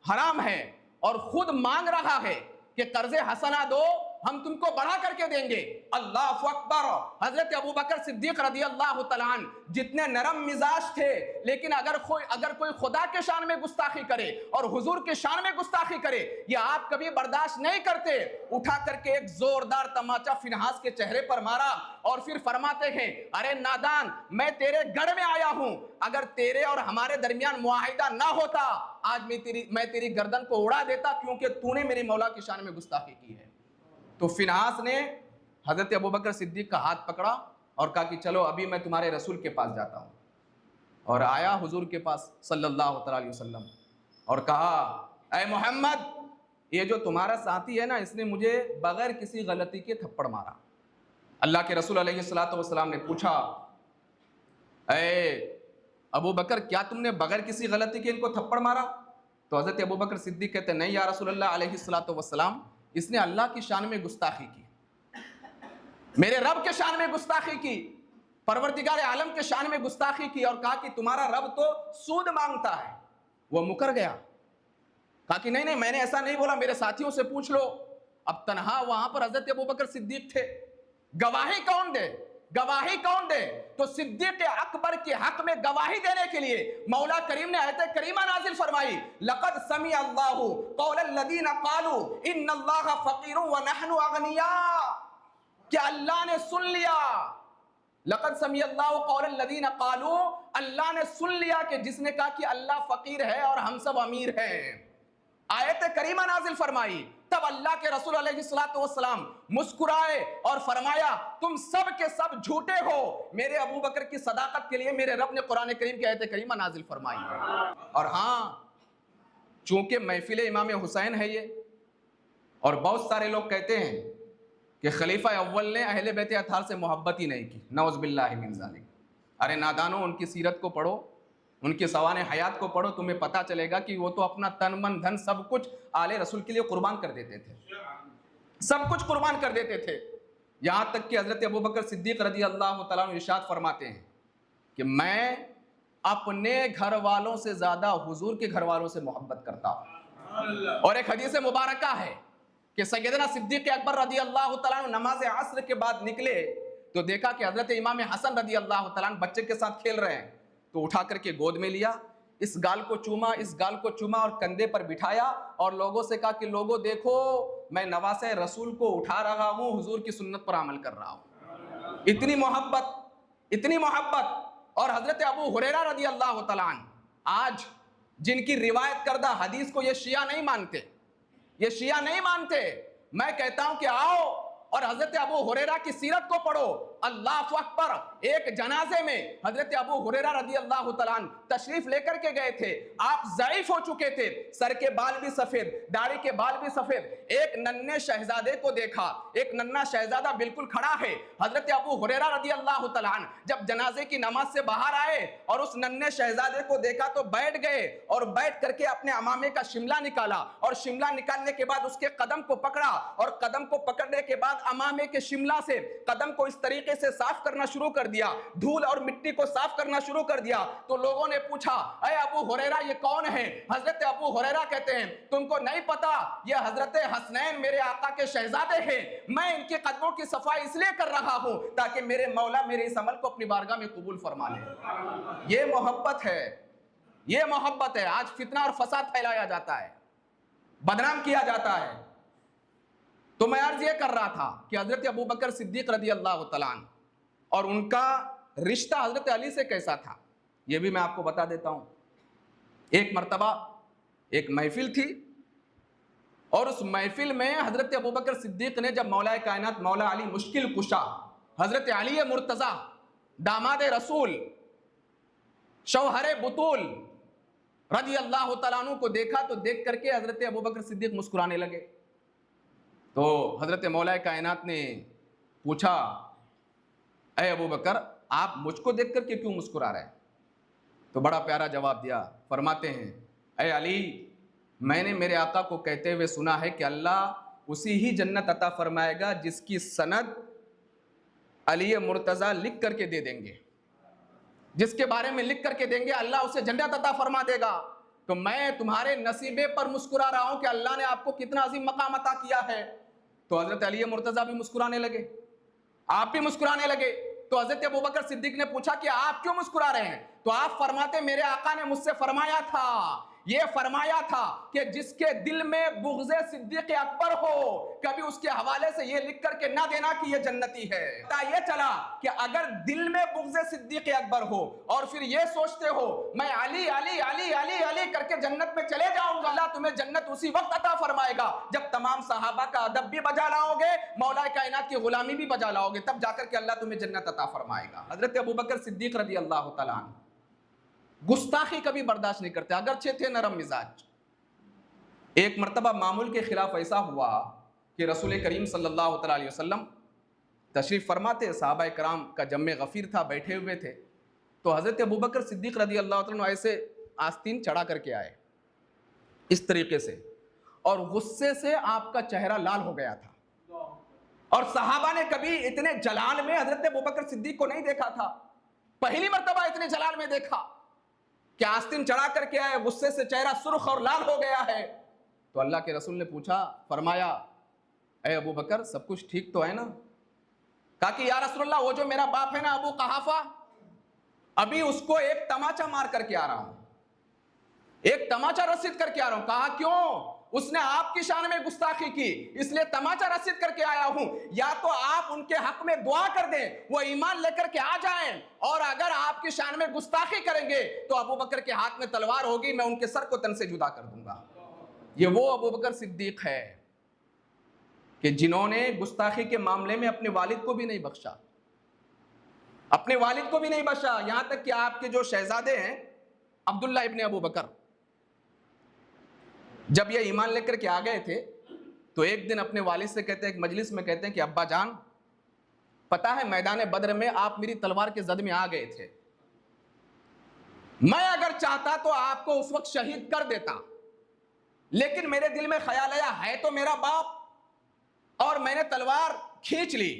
हराम है और खुद मांग रहा है कि कर्ज हसना दो, हम तुमको बढ़ा करके देंगे। अल्लाहु अकबर। हजरत अबू बकर सिद्दीक रदी अल्लाह तआला अन्हु जितने नरम मिजाज थे, लेकिन अगर कोई खुदा के शान में गुस्ताखी करे और हुजूर के शान में गुस्ताखी करे, ये आप कभी बर्दाश्त नहीं करते। उठा करके एक जोरदार तमाचा फिनहास के चेहरे पर मारा और फिर फरमाते हैं, अरे नादान, मैं तेरे गढ़ में आया हूं, अगर तेरे और हमारे दरमियान मुआहिदा ना होता, आज मैं तेरी गर्दन को उड़ा देता, क्योंकि तूने मेरे मौला की शान में गुस्ताखी की है। तो फिनहास ने हजरत अबू बकर सिद्दीक का हाथ पकड़ा और कहा कि चलो अभी मैं तुम्हारे रसूल के पास जाता हूँ, और आया हुजूर के पास सल्लल्लाहु अलैहि वसल्लम और कहा, ऐ मोहम्मद, ये जो तुम्हारा साथी है ना, इसने मुझे बगैर किसी गलती के थप्पड़ मारा। अल्लाह के रसूल अलैहिस्सलातु वस्सलाम ने पूछा, ऐ अबू बकर, क्या तुमने बगैर किसी गलती के इनको थप्पड़ मारा? तो हजरत अबू बकर सिद्दीक कहते, नहीं या रसूलल्लाह अलैहिस्सलातु वस्सलाम, इसने अल्लाह की शान में गुस्ताखी की, मेरे रब के शान में गुस्ताखी की, परवरदिगार आलम के शान में गुस्ताखी की, और कहा कि तुम्हारा रब तो सूद मांगता है। वो मुकर गया, कहा कि नहीं, मैंने ऐसा नहीं बोला, मेरे साथियों से पूछ लो। अब तनहा वहां पर हजरत अबू बकर सिद्दीक थे, गवाही कौन दे? गवाही कौन दे? तो सिद्दीक अकबर के हक में गवाही देने के लिए मौला करीम ने आयत करीमा नाजिल फरमाई, लक़द समी अल्लाहु क़ौलल लज़ीना क़ालू इन्नल्लाहा फ़क़ीरुन व नहनु अग़निया, क्या अल्लाह ने सुन लिया, लक़द समी अल्लाहु क़ौलल लज़ीना क़ालू, अल्लाह ने सुन लिया कि जिसने कहा कि अल्लाह फकीर है और हम सब अमीर हैं। आयत करीमा नाजिल फरमाई, तब अल्लाह के रसूल अलैहिस्सलातु वस्सलाम मुस्कुराए और फरमाया, तुम सब के सब झूठे हो। मेरे अबू बकर की सदाकत के लिए मेरे रब ने कुरान करीम की आयत करीमा नाजिल फरमाई। और हाँ, चूंकि महफिल इमाम हुसैन है ये, और बहुत सारे लोग कहते हैं कि खलीफा अव्वल ने अहले बैत अतार से मोहब्बत ही नहीं की, नौज़ बिल्लाहि मिन ज़ालिक। अरे नादानो, उनकी सीरत को पढ़ो, उनके सवाने हयात को पढ़ो, तुम्हें पता चलेगा कि वो तो अपना तन मन धन सब कुछ आले रसूल के लिए कुर्बान कर देते थे, सब कुछ कुर्बान कर देते थे। यहाँ तक कि हज़रत अबू बकर सिद्दीक़ रज़ी अल्लाह तआला अन्हु इरशाद फरमाते हैं कि मैं अपने घर वालों से ज़्यादा हुजूर के घर वालों से मोहब्बत करता हूँ। और एक हदीस मुबारका है कि सैयदना सिद्दीक़ अकबर रज़ी अल्लाह तआला अन्हु नमाज असर के बाद निकले तो देखा कि हज़रत इमाम हसन रज़ी अल्लाह तआला अन्हु बच्चे के साथ खेल रहे हैं, तो उठा करके गोद में लिया, इस गाल को चूमा, इस गाल को चूमा और कंधे पर बिठाया और लोगों से कहा कि लोगों देखो, मैं नवासे रसूल को उठा रहा हूँ, हुजूर की सुन्नत पर अमल कर रहा हूँ। इतनी मोहब्बत, इतनी मोहब्बत। और हजरत अबू हुरैरा रज़ी अल्लाह तआला अन्हु आज जिनकी रिवायत करदा हदीस को ये शिया नहीं मानते, ये शिया नहीं मानते। मैं कहता हूं कि आओ और हजरत अबू हुरैरा की सीरत को पढ़ो। अल्लाहु अकबर। एक जनाजे में हजरत अबू हुरैरा रज़ी अल्लाह तआला अन्हु तशरीफ लेकर के गए थे। आप ज़ईफ हो चुके थे, सर के बाल भी सफेद, दाढ़ी के बाल भी सफेद। एक नन्हे शहजादे को देखा, एक नन्हा शहजादा बिल्कुल खड़ा है। हजरत अबू हुरैरा रज़ी अल्लाह तआला अन्हु जब जनाजे की नमाज से बाहर आए और उस नन्हे शहजादे को देखा तो बैठ गए और बैठ करके अपने अमामे का शिमला निकाला और शिमला निकालने के बाद उसके कदम को पकड़ा और कदम को पकड़ने के बाद अमामे के शिमला से कदम को इस तरीके से साफ करना शुरू कर दिया, धूल और मिट्टी को साफ करना शुरू कर दिया। तो लोगों ने पूछा, अरे अबू हुरैरा ये कौन है? हजरत अबू हुरैरा कहते हैं, तुमको नहीं पता, ये हजरत हसनैन मेरे आका के शहजादे हैं। मैं इनके कदमों की सफाई इसलिए कर रहा हूं ताकि मेरे मौला मेरे इस अमल को अपनी बारगाह में कबूल फरमा ले। ये मोहब्बत है, ये मोहब्बत है। आज फितना और फसाद फैलाया जाता है, बदनाम किया जाता है। तो मैं अर्ज ये कर रहा था कि हजरत अबू बकर सिद्दीक रज़ी अल्लाह तआला अन्हु और उनका रिश्ता हजरत अली से कैसा था, यह भी मैं आपको बता देता हूं। एक मर्तबा एक महफिल थी और उस महफिल में हजरत अबू बकर सिद्दीक ने जब मौला कायनात मौला अली मुश्किल कुशा हजरत अली मुर्तज़ा दामाद रसूल शौहरे बुतूल रज़ी अल्लाह तआला अन्हु को देखा तो देख करके हजरत अबू बकर सिद्दीक मुस्कुराने लगे। तो हजरत मौला कायनात ने पूछा, अय अबू बकर, आप मुझको देख करके क्यों मुस्कुरा रहे हैं? तो बड़ा प्यारा जवाब दिया, फरमाते हैं, अय अली, मैंने मेरे आका को कहते हुए सुना है कि अल्लाह उसी ही जन्नत अता फरमाएगा जिसकी सनद अली मुर्तज़ा लिख करके दे देंगे, जिसके बारे में लिख करके देंगे अल्लाह उसे जन्नत अता फरमा देगा। तो मैं तुम्हारे नसीबे पर मुस्कुरा रहा हूं कि अल्लाह ने आपको कितना अजीम मकाम अता किया है। तो हजरत अली मुर्तज़ा भी मुस्कुराने लगे, आप भी मुस्कुराने लगे। तो हजरत अबू बकर सिद्दीक ने पूछा कि आप क्यों मुस्कुरा रहे हैं? तो आप फरमाते, मेरे आका ने मुझसे फरमाया था, ये फरमाया था कि जिसके दिल में बुग़्ज़े सिद्दीक़ अकबर हो, कभी उसके हवाले से ये लिख करके ना देना कि ये जन्नती है। ये चला कि अगर दिल में बुग़्ज़े सिद्दीक़ अकबर हो और फिर ये सोचते हो मैं अली अली अली अली अली करके जन्नत में चले जाऊंगा, अल्लाह तुम्हें जन्नत उसी वक्त अता फरमाएगा जब तमाम सहाबा का अदब भी बजा लाओगे, मौला कायनात की गुलामी भी बजा लाओगे, तब जाकर के अल्लाह तुम्हें जन्नत अता फरमाएगा। हजरत अबू बकर सिद्दीक रज़ी अल्लाह तआला अन्हु गुस्ताखी कभी बर्दाश्त नहीं करते, अगरचे थे नरम मिजाज। एक मरतबा मामूल के खिलाफ ऐसा हुआ कि रसूल करीम सल्लल्लाहु अलैहि वसल्लम तशरीफ़ फरमाते, सहाबा कराम का जम्मे गफ़ीर था, बैठे हुए थे। तो हज़रत अबू बकर सिद्दीक़ रज़ी अल्लाह तआला अन्हु ऐसे आस्तीन चढ़ा करके आए इस तरीके से, और गुस्से से आपका चेहरा लाल हो गया था। और सहाबा ने कभी इतने जलाल में हज़रत अबू बकर सिद्दीक़ को नहीं देखा था, पहली मरतबा इतने जलाल में देखा कि आस्तीन चढ़ा करके आए, गुस्से से चेहरा सुर्ख और लाल हो गया है। तो अल्लाह के रसूल ने पूछा, फरमाया, अय अबू बकर, सब कुछ ठीक तो है ना? कहा कि या रसूलल्लाह, वो जो मेरा बाप है ना अबू कहाफा, अभी उसको एक तमाचा मार करके आ रहा हूं, एक तमाचा रसीद करके आ रहा हूं। कहा क्यों? उसने आपकी शान में गुस्ताखी की, इसलिए तमाचा रसीद करके आया हूं। या तो आप उनके हक में दुआ कर दें, वो ईमान लेकर के आ जाएं, और अगर आपकी शान में गुस्ताखी करेंगे तो अबू बकर के हाथ में तलवार होगी, मैं उनके सर को तन से जुदा कर दूंगा। ये वो अबू बकर सिद्दीक है कि जिन्होंने गुस्ताखी के मामले में अपने वालिद को भी नहीं बख्शा, अपने वालिद को भी नहीं बख्शा। यहां तक कि आपके जो शहजादे हैं अब्दुल्ला इब्ने अबू बकर, जब ये ईमान लेकर के आ गए थे तो एक दिन अपने वालिद से कहते हैं, एक मजलिस में कहते हैं कि अब्बा जान, पता है मैदान बद्र में आप मेरी तलवार के जद में आ गए थे, मैं अगर चाहता तो आपको उस वक्त शहीद कर देता, लेकिन मेरे दिल में ख्याल आया है तो मेरा बाप और मैंने तलवार खींच ली।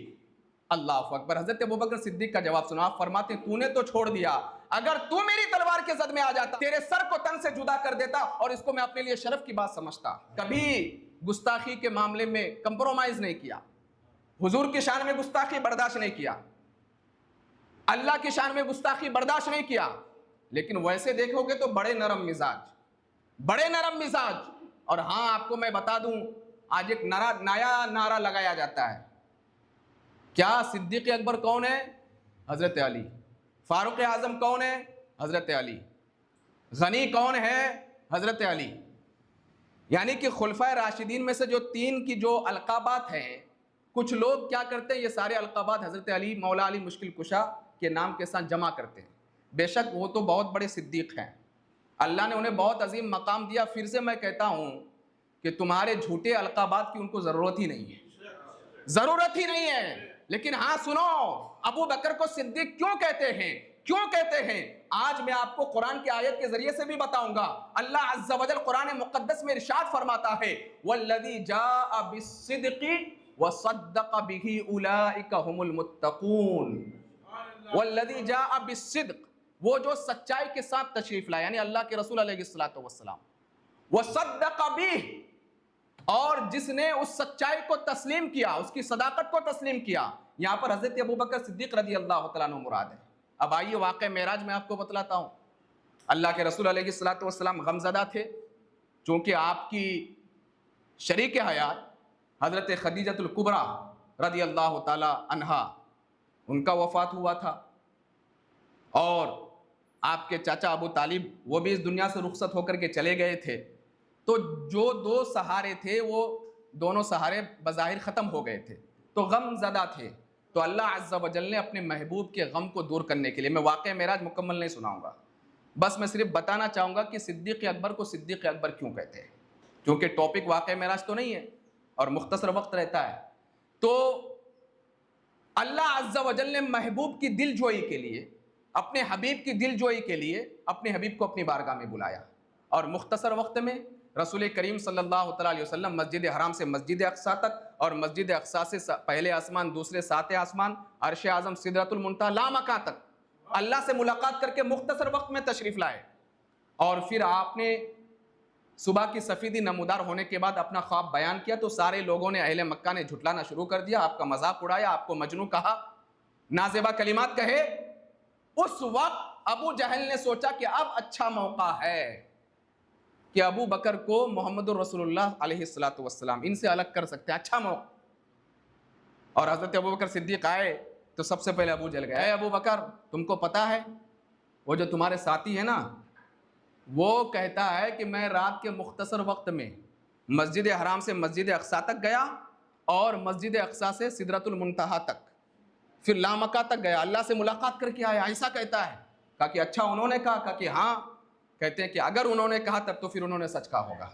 अल्लाह अकबर। हजरत अबू बकर सिद्दीक का जवाब सुना, आप फरमाते तूने तो छोड़ दिया, अगर तू मेरी तलवार के जद में आ जाता तेरे सर को तन से जुदा कर देता और इसको मैं अपने लिए शर्फ की बात समझता। कभी गुस्ताखी के मामले में कंप्रोमाइज नहीं किया, हुजूर की शान में गुस्ताखी बर्दाश्त नहीं किया, अल्लाह की शान में गुस्ताखी बर्दाश्त नहीं किया। लेकिन वैसे देखोगे तो बड़े नरम मिजाज, बड़े नरम मिजाज। और हाँ, आपको मैं बता दूं, आज एक नया नारा लगाया जाता है, क्या सिद्दीक अकबर कौन है? हजरत अली। फारूक आजम कौन है? हजरत अली। गनी कौन है? हजरत अली। यानी कि खुलफाए राशिदीन में से जो तीन की जो अलकाबात हैं, कुछ लोग क्या करते हैं, ये सारे अलकाबात हजरत अली, मौला अली मुश्किल कुशा के नाम के साथ जमा करते हैं। बेशक वो तो बहुत बड़े सिद्दीक हैं, अल्लाह ने उन्हें बहुत अजीम मकाम दिया। फिर से मैं कहता हूँ कि तुम्हारे झूठे अलकाबात की उनको ज़रूरत ही नहीं है, ज़रूरत ही नहीं है। लेकिन हाँ सुनो, अबू बकर को सिद्दीक क्यों कहते हैं, क्यों कहते हैं? आज मैं आपको कुरान की आयत के जरिए से भी बताऊंगा। अल्लाह अज़्ज़ा वजल कुरान मुक़द्दस में इरशाद फरमाता है, वल्लज़ी जाअ बिस्सिद्क़ि वसद्दक़ बिही उलाइका हुमुल मुत्तक़ून। वल्लज़ी जाअ बिस्सिद्क़, वो जो सच्चाई के साथ तशरीफ लाया, यानी अल्लाह के रसूल अलैहिस्सलातु वस्सलाम, वसद्दक़ बिही, और जिसने उस सच्चाई को तस्लीम किया, उसकी सदाकत को तस्लीम किया। यहां पर हजरत अबू बकर सिद्दीक रज़ी अल्लाह तआला अन्हु मुराद है। अब आइए वाक़या मेराज में आपको बतलाता हूं। अल्लाह के रसूल अलैहिस्सलातु वस्सलाम गमज़दा थे, चूंकि आपकी शरीक हयात हजरत खदीजतुल कुबरा रज़ी अल्लाह तआला अन्हा, उनका वफात हुआ था, और आपके चाचा अबू तालिब वो भी इस दुनिया से रुखसत होकर के चले गए थे। तो जो दो सहारे थे वो दोनों सहारे बज़ाहिर ख़त्म हो गए थे, तो गम ज़दा थे। तो अल्लाह अज़्ज़ा वजल ने अपने महबूब के गम को दूर करने के लिए, मैं वाक़या मेराज मुकम्मल नहीं सुनाऊंगा, बस मैं सिर्फ बताना चाहूँगा कि सिद्दीक़ अकबर को सिद्दीक़ अकबर क्यों कहते हैं, क्योंकि टॉपिक वाक़या मेराज तो नहीं है और मुख्तसर वक्त रहता है। तो अल्लाह अज़्ज़ा वजल ने महबूब की दिलजोई के लिए, अपने हबीब की दिलजोई के लिए अपने हबीब को अपनी बारगाह में बुलाया, और मुख्तसर वक्त में रसूल करीम सल्लल्लाहु अलैहि वसल्लम मस्जिद हराम से मस्जिद अक़सा तक, और मस्जिद अक़सा से पहले आसमान, दूसरे सातवें आसमान, अर्श आज़म, सिदरतुल मुंतहा, लामका तक अल्लाह से मुलाकात करके मुख्तसर वक्त में तशरीफ़ लाए। और फिर आपने सुबह की सफ़ीदी नमूदार होने के बाद अपना ख्वाब बयान किया, तो सारे लोगों ने, अहले मक्का ने झुटलाना शुरू कर दिया, आपका मजाक उड़ाया, आपको मजनू कहा, नाज़ेबा कलिमात कहे। उस वक्त अबू जहल ने सोचा कि अब अच्छा मौका है कि अबू बकर को मोहम्मदुर रसूलुल्लाह अलैहिस्सलातु वस्सलाम इनसे अलग कर सकते हैं, अच्छा मौका। और हज़रत अबू बकर सिद्दीक़ आए तो सबसे पहले अबू जहल गए, अबू बकर तुमको पता है वो जो तुम्हारे साथी है ना, वो कहता है कि मैं रात के मुख्तसर वक्त में मस्जिद हराम से मस्जिद अक़सा तक गया, और मस्जिद अक़सा से सिदरतुल मुंतहा तक, फिर लामका तक गया, अल्लाह से मुलाकात करके आया, ऐसा कहता है। कहा कि अच्छा उन्होंने कहा कि हाँ। कहते हैं कि अगर उन्होंने कहा तब तो फिर उन्होंने सच कहा होगा।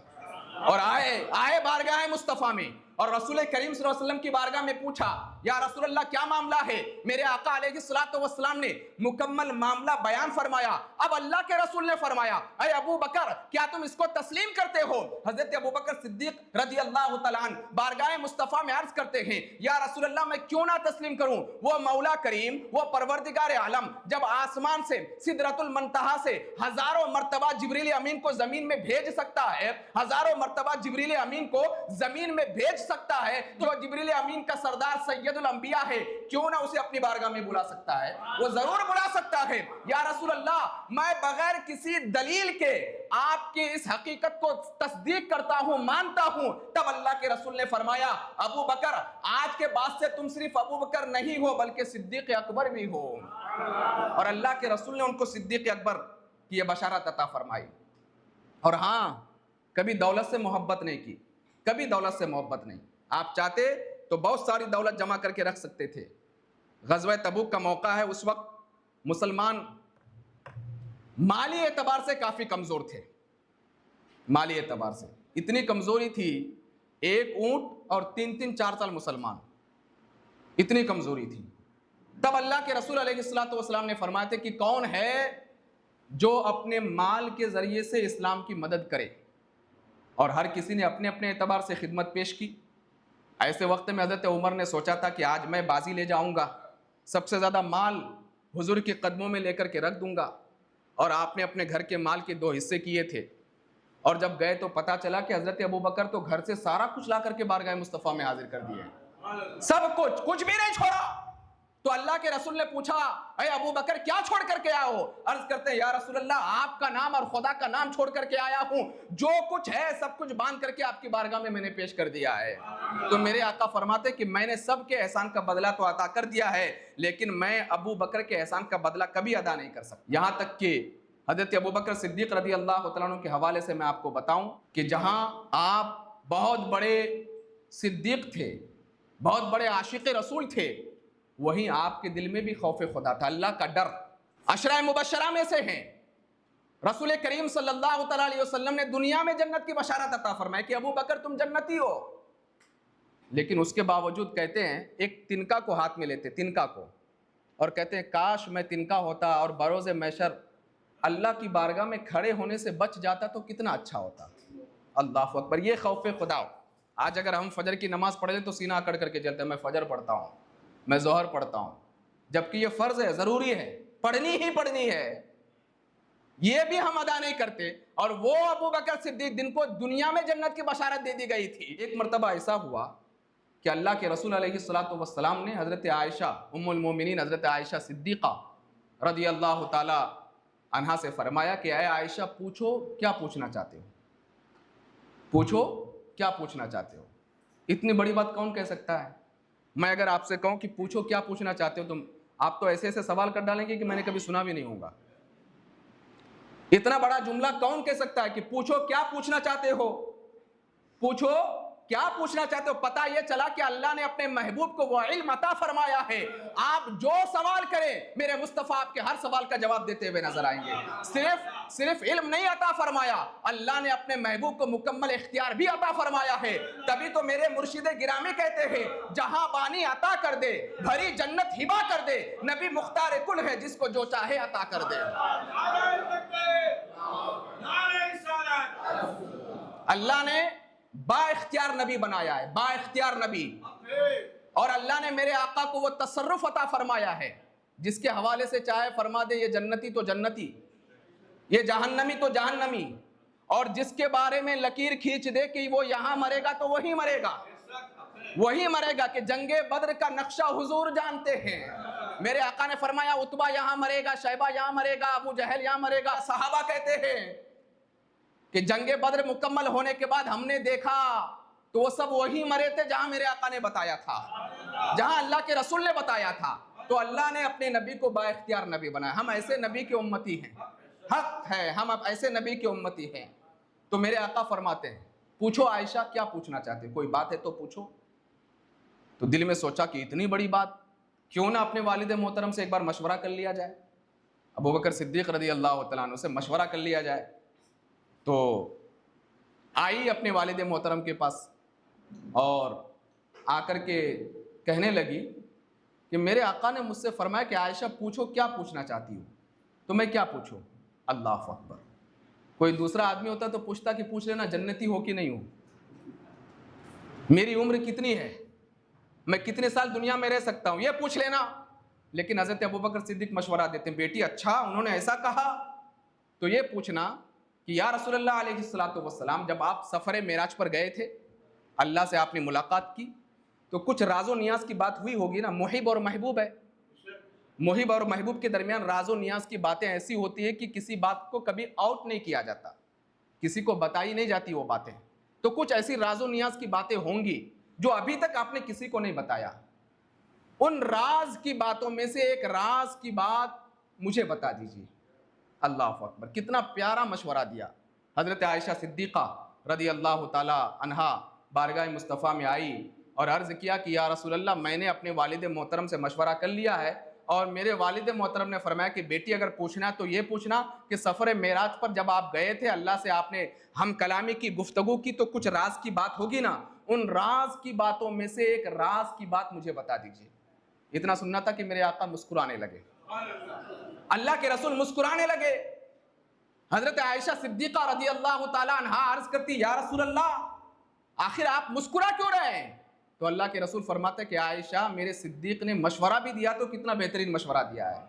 और आए बारगाह मुस्तफ़ा में, और रसूल करीम सल्लल्लाहु अलैहि वसल्लम की बारगाह में पूछा, या रसूलल्लाह क्या मामला है? मेरे आका अलैहिस्सलातु वस्सलाम ने मुकम्मल मामला बयान फरमाया। अब अल्लाह के रसूल ने फरमाया, अरे अबू बकर क्या तुम इसको तस्लीम करते हो? हजरत अबू बकर सिद्दीक रज़ी अल्लाह तआला अन्हु बारगाह मुस्तफ़ा में अर्ज करते हैं, या रसूलल्लाह मैं क्यों ना तस्लीम करूं? वो मौला करीम, वो परवरदिगार आलम जब आसमान से सिदरतुल मुंतहा से हजारों मर्तबा जिब्रील अमीन को जमीन में भेज सकता है, हजारों मर्तबा जिब्रील अमीन को जमीन में भेज सकता है, तो जिब्रील अमीन का सरदार सैयदुल अंबिया है, क्यों ना उसे अपनी बारगाह में बुला सकता है? वो जरूर बुला सकता है। या रसूल अल्लाह मैं बगैर किसी दलील के आपकी इस हकीकत को तस्दीक करता हूं, मानता हूं। तब अल्लाह के रसूल ने फरमाया, अबू बकर आज के बाद से तुम सिर्फ अबू बकर नहीं हो बल्कि सिद्दीक अकबर भी हो। और अल्लाह के रसूल ने उनको सिद्दीक अकबर की यह बशारत अता फरमाई। और हाँ, कभी दौलत से मोहब्बत नहीं की, कभी दौलत से मोहब्बत नहीं। आप चाहते तो बहुत सारी दौलत जमा करके रख सकते थे। ग़ज़वा तबूक का मौका है, उस वक्त मुसलमान माली एतबार से काफ़ी कमज़ोर थे। माली एतबार से इतनी कमज़ोरी थी 1 ऊंट और 3-3 4 साल मुसलमान, इतनी कमजोरी थी। तब अल्लाह के रसूल अलैहिस्सलातु वस्सलाम ने फरमाए थे कि कौन है जो अपने माल के जरिए से इस्लाम की मदद करे, और हर किसी ने अपने अपने एतबार से खिदमत पेश की। ऐसे वक्त में हज़रत उमर ने सोचा था कि आज मैं बाजी ले जाऊंगा, सबसे ज़्यादा माल हुजूर के कदमों में लेकर के रख दूंगा। और आपने अपने घर के माल के 2 हिस्से किए थे, और जब गए तो पता चला कि हज़रत अबू बकर तो घर से सारा कुछ ला करके बारगाह मुस्तफ़ा में हाजिर कर दिए, सब कुछ भी नहीं छोड़ा। तो अल्लाह के रसूल ने पूछा, अरे अबू बकर क्या छोड़ करके आया हो? अर्ज करते हैं, या रसूल अल्लाह, आपका नाम और खुदा का नाम छोड़ करके आया हूं, जो कुछ है सब कुछ बांध करके आपकी बारगाह में मैंने पेश कर दिया है। तो मेरे आका फरमाते कि मैंने सबके एहसान का बदला तो अता कर दिया है, लेकिन मैं अबू बकर के एहसान का बदला कभी अदा नहीं कर सकता। यहां तक कि हज़रत अबू बकर सिद्दीक रज़ी अल्लाह तआला अन्हु के हवाले से मैं आपको बताऊं कि जहां आप बहुत बड़े सिद्दीक थे, बहुत बड़े आशिक रसूल थे, वहीं आपके दिल में भी खौफ खुदा था, अल्लाह का डर। अशरा मुबशरा में से हैं। रसूल करीम सल्लल्लाहु अलैहि वसल्लम ने दुनिया में जन्नत की बशारत अता फरमाई कि अबू बकर तुम जन्नती हो, लेकिन उसके बावजूद कहते हैं एक तिनका को हाथ में लेते, तिनका को, और कहते हैं काश मैं तिनका होता और बरोज़े महशर अल्लाह की बारगाह में खड़े होने से बच जाता तो कितना अच्छा होता। अल्लाह अकबर, ये खौफ खुदा। आज अगर हम फजर की नमाज पढ़ लें तो सीना अकड़ करके चलते हैं, मैं फजर पढ़ता हूँ, मैं जोहर पढ़ता हूँ, जबकि ये फ़र्ज़ है, ज़रूरी है, पढ़नी ही पढ़नी है, ये भी हम अदा नहीं करते। और वो अबू बकर सिद्दीक जिनको दुनिया में जन्नत की बशारत दे दी गई थी, एक मरतबा ऐसा हुआ कि अल्लाह के रसूल अलैहिस्सलातु वस्सलाम ने हज़रत आयशा उम्मुल मोमिनीन हज़रत आयशा सिद्दीक़ा रज़ी अल्लाह ताला अन्हा से फरमाया कि ऐ आयशा, पूछो क्या पूछना चाहते हो, पूछो क्या पूछना चाहते हो। इतनी बड़ी बात कौन कह सकता है? मैं अगर आपसे कहूं कि पूछो क्या पूछना चाहते हो, तुम आप तो ऐसे ऐसे सवाल कर डालेंगे कि मैंने कभी सुना भी नहीं होगा। इतना बड़ा जुमला कौन कह सकता है कि पूछो क्या पूछना चाहते हो, पूछो क्या पूछना चाहते हो। पता यह चला कि अल्लाह ने अपने महबूब को वो इल्म अता फरमाया है, आप जो सवाल करें मेरे मुस्तफ़ा आपके हर सवाल का जवाब देते हुए नजर आएंगे। सिर्फ इल्म नहीं अता फरमाया, अल्लाह ने अपने महबूब को मुकम्मल इख्तियार भी अता फरमाया है। तभी तो मेरे मुर्शिद गिरामी कहते हैं, जहां बानी अता कर दे, भरी जन्नत हिबा कर दे, नबी मुख्तार कुल है, जिसको जो चाहे अता कर दे। अल्लाह ने बाइख्तियार नबी बनाया है, बाइख्तियार नबी। और अल्लाह ने मेरे आका को वो तसर्रुफ अता फरमाया है जिसके हवाले से चाहे फरमा दे ये जन्नती तो जन्नती, ये जहन्नमी तो जहन्नमी, और जिसके बारे में लकीर खींच दे कि वो यहां मरेगा तो वही मरेगा, वही मरेगा। कि जंगे बद्र का नक्शा हुजूर जानते हैं। मेरे आका ने फरमाया उतबा यहां मरेगा, शैबा यहां मरेगा, अबू जहल यहां मरेगा। सहाबा कहते हैं कि जंगे बद्र मुकम्मल होने के बाद हमने देखा तो वो सब वही मरे थे जहां मेरे आका ने बताया था, जहां अल्लाह के रसूल ने बताया था। तो अल्लाह ने अपने नबी को बाइख्तियार नबी बनाया। हम ऐसे नबी के उम्मती हैं, हक है, हम अब ऐसे नबी के उम्मती हैं। तो मेरे आका फरमाते हैं पूछो आयशा क्या पूछना चाहते, कोई बात है तो पूछो। तो दिल में सोचा कि इतनी बड़ी बात, क्यों ना अपने वालिद मोहतरम से एक बार मशवरा कर लिया जाए। अबू बकर सिद्दीक रज़ी अल्लाह तआला अन्हु से मशवरा कर लिया जाए। तो आई अपने वालिद मोहतरम के पास और आकर के कहने लगी कि मेरे आका ने मुझसे फरमाया कि आयशा पूछो क्या पूछना चाहती हो। तो मैं क्या पूछूं? अल्लाह अकबर, कोई दूसरा आदमी होता तो पूछता कि पूछ लेना जन्नती हो कि नहीं हो, मेरी उम्र कितनी है, मैं कितने साल दुनिया में रह सकता हूं, ये पूछ लेना। लेकिन हज़रत अबू बकर सिद्दीक मशवरा देते हैं, बेटी अच्छा उन्होंने ऐसा कहा तो ये पूछना कि या रसूलल्लाह अलैहिस्सलातु वस्सलाम, जब आप सफ़र मेराज पर गए थे, अल्लाह से आपने मुलाकात की, तो कुछ राजो नियाज की बात हुई होगी ना। मुहिब और महबूब है, मुहिब और महबूब के दरमियान राजो नियाज की बातें ऐसी होती है कि किसी बात को कभी आउट नहीं किया जाता, किसी को बताई नहीं जाती वो बातें। तो कुछ ऐसी राजो नियाज की बातें होंगी जो अभी तक आपने किसी को नहीं बताया। उन राज की बातों में से एक राज की बात मुझे बता दीजिए। अल्लाह अकबर, कितना प्यारा मशवरा दिया। हज़रत आयशा सिद्दीक़ा रज़ी अल्लाह ताला अन्हा बारगाह मुस्तफ़ा में आई और अर्ज़ किया कि या रसूलल्लाह, मैंने अपने वालिद मोहतरम से मशवरा कर लिया है, और मेरे वालिद मोहतरम ने फरमाया कि बेटी अगर पूछना है तो ये पूछना कि सफ़र मेराज पर जब आप गए थे, अल्लाह से आपने हम कलामी की गुफ्तगू की, तो कुछ राज की बात होगी ना, उन राज की बातों में से एक राज की बात मुझे बता दीजिए। इतना सुनना था कि मेरे आका मुस्कुराने लगे, अल्लाह के रसूल मुस्कुराने लगे। हजरत आयशा सिद्दीका रज़ी अल्लाह ताला अन्हा अर्ज करती, या रसूल अल्लाह, आखिर आप मुस्कुरा क्यों रहे हैं? तो अल्लाह के रसूल फरमाते कि आयशा, मेरे सिद्दीक ने मशवरा भी दिया तो कितना बेहतरीन मशवरा दिया है,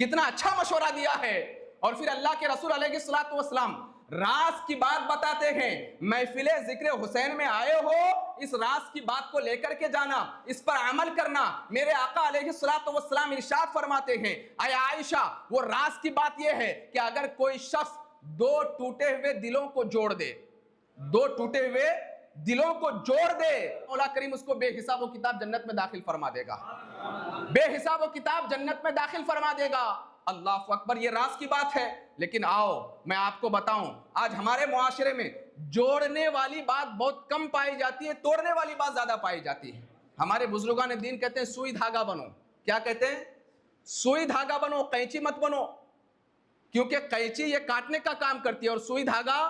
कितना अच्छा मशवरा दिया है। और फिर अल्लाह के रसूल अलैहिस्सलातु वस्सलाम राज की बात बताते हैं। महफिले जिक्र हुसैन में आए हो, इस राज की बात को लेकर के जाना, इस पर अमल करना। मेरे आका अलैहिस्सलातु वस्सलाम इरशाद फरमाते हैं, अय आयशा, वो राज की बात यह है कि अगर कोई शख्स दो टूटे हुए दिलों को जोड़ दे, दो टूटे हुए दिलों को जोड़ दे, मौला करीम उसको बेहिसाब किताब जन्नत में दाखिल फरमा देगा, बेहिसाब किताब जन्नत में दाखिल फरमा देगा। अल्लाह अकबर, ये राज की बात है। लेकिन आओ मैं आपको बताऊं, आज हमारे मुआशरे में जोड़ने वाली बात बहुत कम पाई जाती है, तोड़ने वाली बात ज्यादा पाई जाती है। हमारे बुजुर्गान दीन कहते हैं सुई धागा बनो। क्या कहते हैं? सुई धागा बनो, कैंची मत बनो, क्योंकि कैंची ये काटने का काम करती है और सुई धागा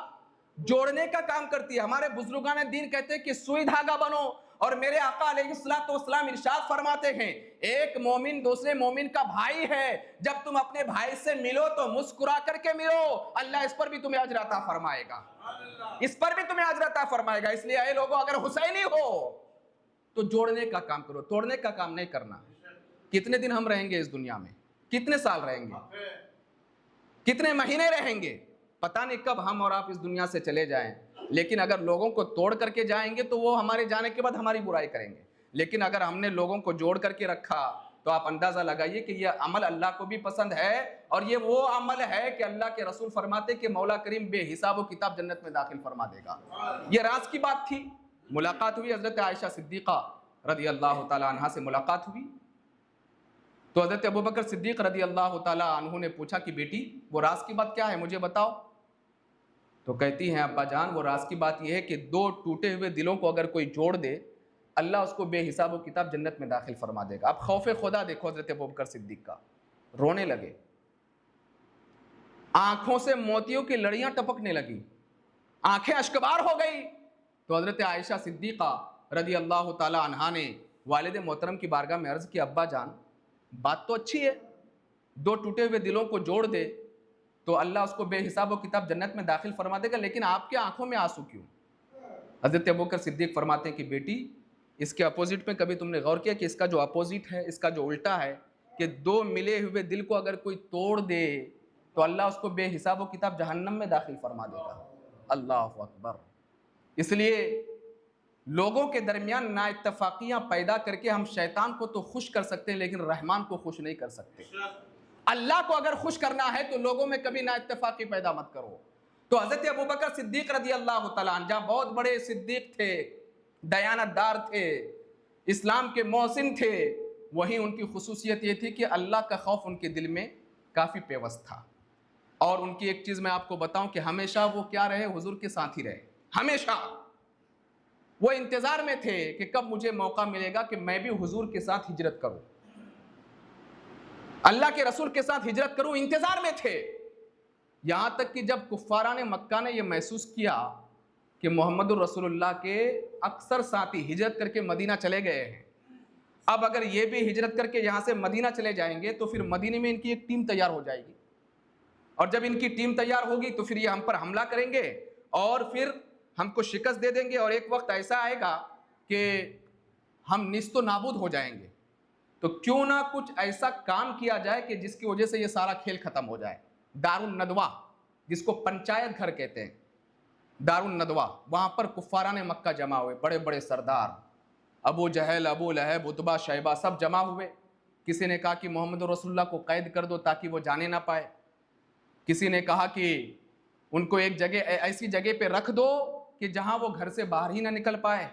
जोड़ने का काम करती है। हमारे बुजुर्गान दीन कहते हैं कि सुई धागा बनो। और मेरे आका अलैहिस्सलातु वस्सलाम इरशाद फरमाते हैं, एक मोमिन दूसरे मोमिन का भाई है, जब तुम अपने भाई से मिलो तो मुस्कुरा करके मिलो, अल्लाह इस पर भी तुम्हें अजर अता फरमाएगा, इस पर भी तुम्हें अजर अता फरमाएगा। इसलिए ऐ लोगों, अगर हुसैनी हो तो जोड़ने का काम करो, तोड़ने का काम नहीं करना। कितने दिन हम रहेंगे इस दुनिया में? कितने साल रहेंगे? कितने महीने रहेंगे? पता नहीं कब हम और आप इस दुनिया से चले जाएं। लेकिन अगर लोगों को तोड़ करके जाएंगे तो वो हमारे जाने के बाद हमारी बुराई करेंगे। लेकिन अगर हमने लोगों को जोड़ करके रखा तो आप अंदाजा लगाइए कि यह अमल अल्लाह को भी पसंद है। और ये वो अमल है कि अल्लाह के रसूल फरमाते कि मौला करीम बेहिसाब किताब जन्नत में दाखिल फरमा देगा। ये राज की बात थी। मुलाकात हुई, हजरत आयशा सिद्दीका रज़ी अल्लाह ताला अन्हा से मुलाकात हुई। तो हजरत अबू बकर सिद्दीक रज़ी अल्लाह ताला अन्हु ने पूछा कि बेटी, वो राज की बात क्या है, मुझे बताओ। तो कहती हैं, अब्बा जान, वो राज की बात यह है कि दो टूटे हुए दिलों को अगर कोई जोड़ दे, अल्लाह उसको बेहिसाब किताब जन्नत में दाखिल फरमा देगा। अब खौफे खुदा देखो हजरत अबू बकर सिद्दीक का, रोने लगे, आंखों से मोतियों की लड़ियां टपकने लगी, आंखें अश्कबार हो गई। तो हजरत आयशा सिद्दीका रज़ी अल्लाह ताला अन्हा ने वालिद मोहतरम की बारगाह में अर्ज की, अब्बा जान, बात तो अच्छी है, दो टूटे हुए दिलों को जोड़ दे तो अल्लाह उसको बेहिसाब किताब जन्नत में दाखिल फरमा देगा, लेकिन आपके आंखों में आंसू क्यों? हजरत अबू बकर सिद्दीक फरमाते हैं कि बेटी, इसके अपोजिट में कभी तुमने गौर किया कि इसका जो अपोजिट है, इसका जो उल्टा है, कि दो मिले हुए दिल को अगर कोई तोड़ दे तो अल्लाह उसको बेहिसाब किताब जहन्नम में दाखिल फरमा देगा। अल्लाह अकबर। इसलिए लोगों के दरमियान नाइत्तफाकियां पैदा करके हम शैतान को तो खुश कर सकते हैं, लेकिन रहमान को खुश नहीं कर सकते। अल्लाह को अगर खुश करना है तो लोगों में कभी नाइत्तफाकी पैदा मत करो। तो हजरत अबू बकर सिद्दीक रज़ी अल्लाह तआला अन्हु जहाँ बहुत बड़े सिद्दीक थे, दयानतदार थे, इस्लाम के मोहसिन थे, वहीं उनकी खुसूसियत ये थी कि अल्लाह का खौफ उनके दिल में काफ़ी पेवस्त था। और उनकी एक चीज़ मैं आपको बताऊं कि हमेशा वो क्या रहे, हुजूर के साथ ही रहे। हमेशा वो इंतज़ार में थे कि कब मुझे मौका मिलेगा कि मैं भी हुजूर के साथ हिजरत करूं, अल्लाह के रसूल के साथ हिजरत करूं, इंतजार में थे। यहां तक कि जब कुफ्फाराने मक्का ने यह महसूस किया कि मोहम्मद रसूलुल्लाह के अक्सर साथी हिजरत करके मदीना चले गए हैं, अब अगर ये भी हिजरत करके यहाँ से मदीना चले जाएंगे तो फिर मदीने में इनकी एक टीम तैयार हो जाएगी, और जब इनकी टीम तैयार होगी तो फिर ये हम पर हमला करेंगे और फिर हमको शिकस्त दे देंगे, और एक वक्त ऐसा आएगा कि हम निस्तो नाबूद हो जाएंगे। तो क्यों ना कुछ ऐसा काम किया जाए कि जिसकी वजह से ये सारा खेल खत्म हो जाए। दारुन नदवा, जिसको पंचायत घर कहते हैं, दारुन नदवा, वहाँ पर कुफ्फाराने मक्का जमा हुए, बड़े बड़े सरदार, अबू जहल, अबू लहब, उतबा, शैबा, सब जमा हुए। किसी ने कहा कि मोहम्मद रसूलुल्लाह को कैद कर दो ताकि वो जाने ना पाए। किसी ने कहा कि उनको एक जगह, ऐसी जगह पे रख दो कि जहाँ वो घर से बाहर ही ना निकल पाए।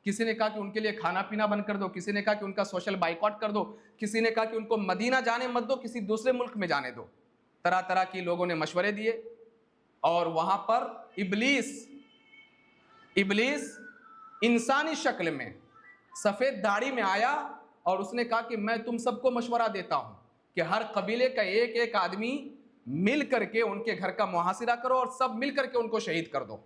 किसी ने कहा कि उनके लिए खाना पीना बंद कर दो, किसी ने कहा कि उनका सोशल बाइकआउट कर दो, किसी ने कहा कि उनको मदीना जाने मत दो, किसी दूसरे मुल्क में जाने दो। तरह तरह की लोगों ने मशवरे दिए। और वहाँ पर इब्लीस इंसानी शक्ल में, सफ़ेद दाढ़ी में आया और उसने कहा कि मैं तुम सबको मशवरा देता हूँ कि हर कबीले का एक एक आदमी मिल करके उनके घर का मुहासिरा करो और सब मिल करके उनको शहीद कर दो,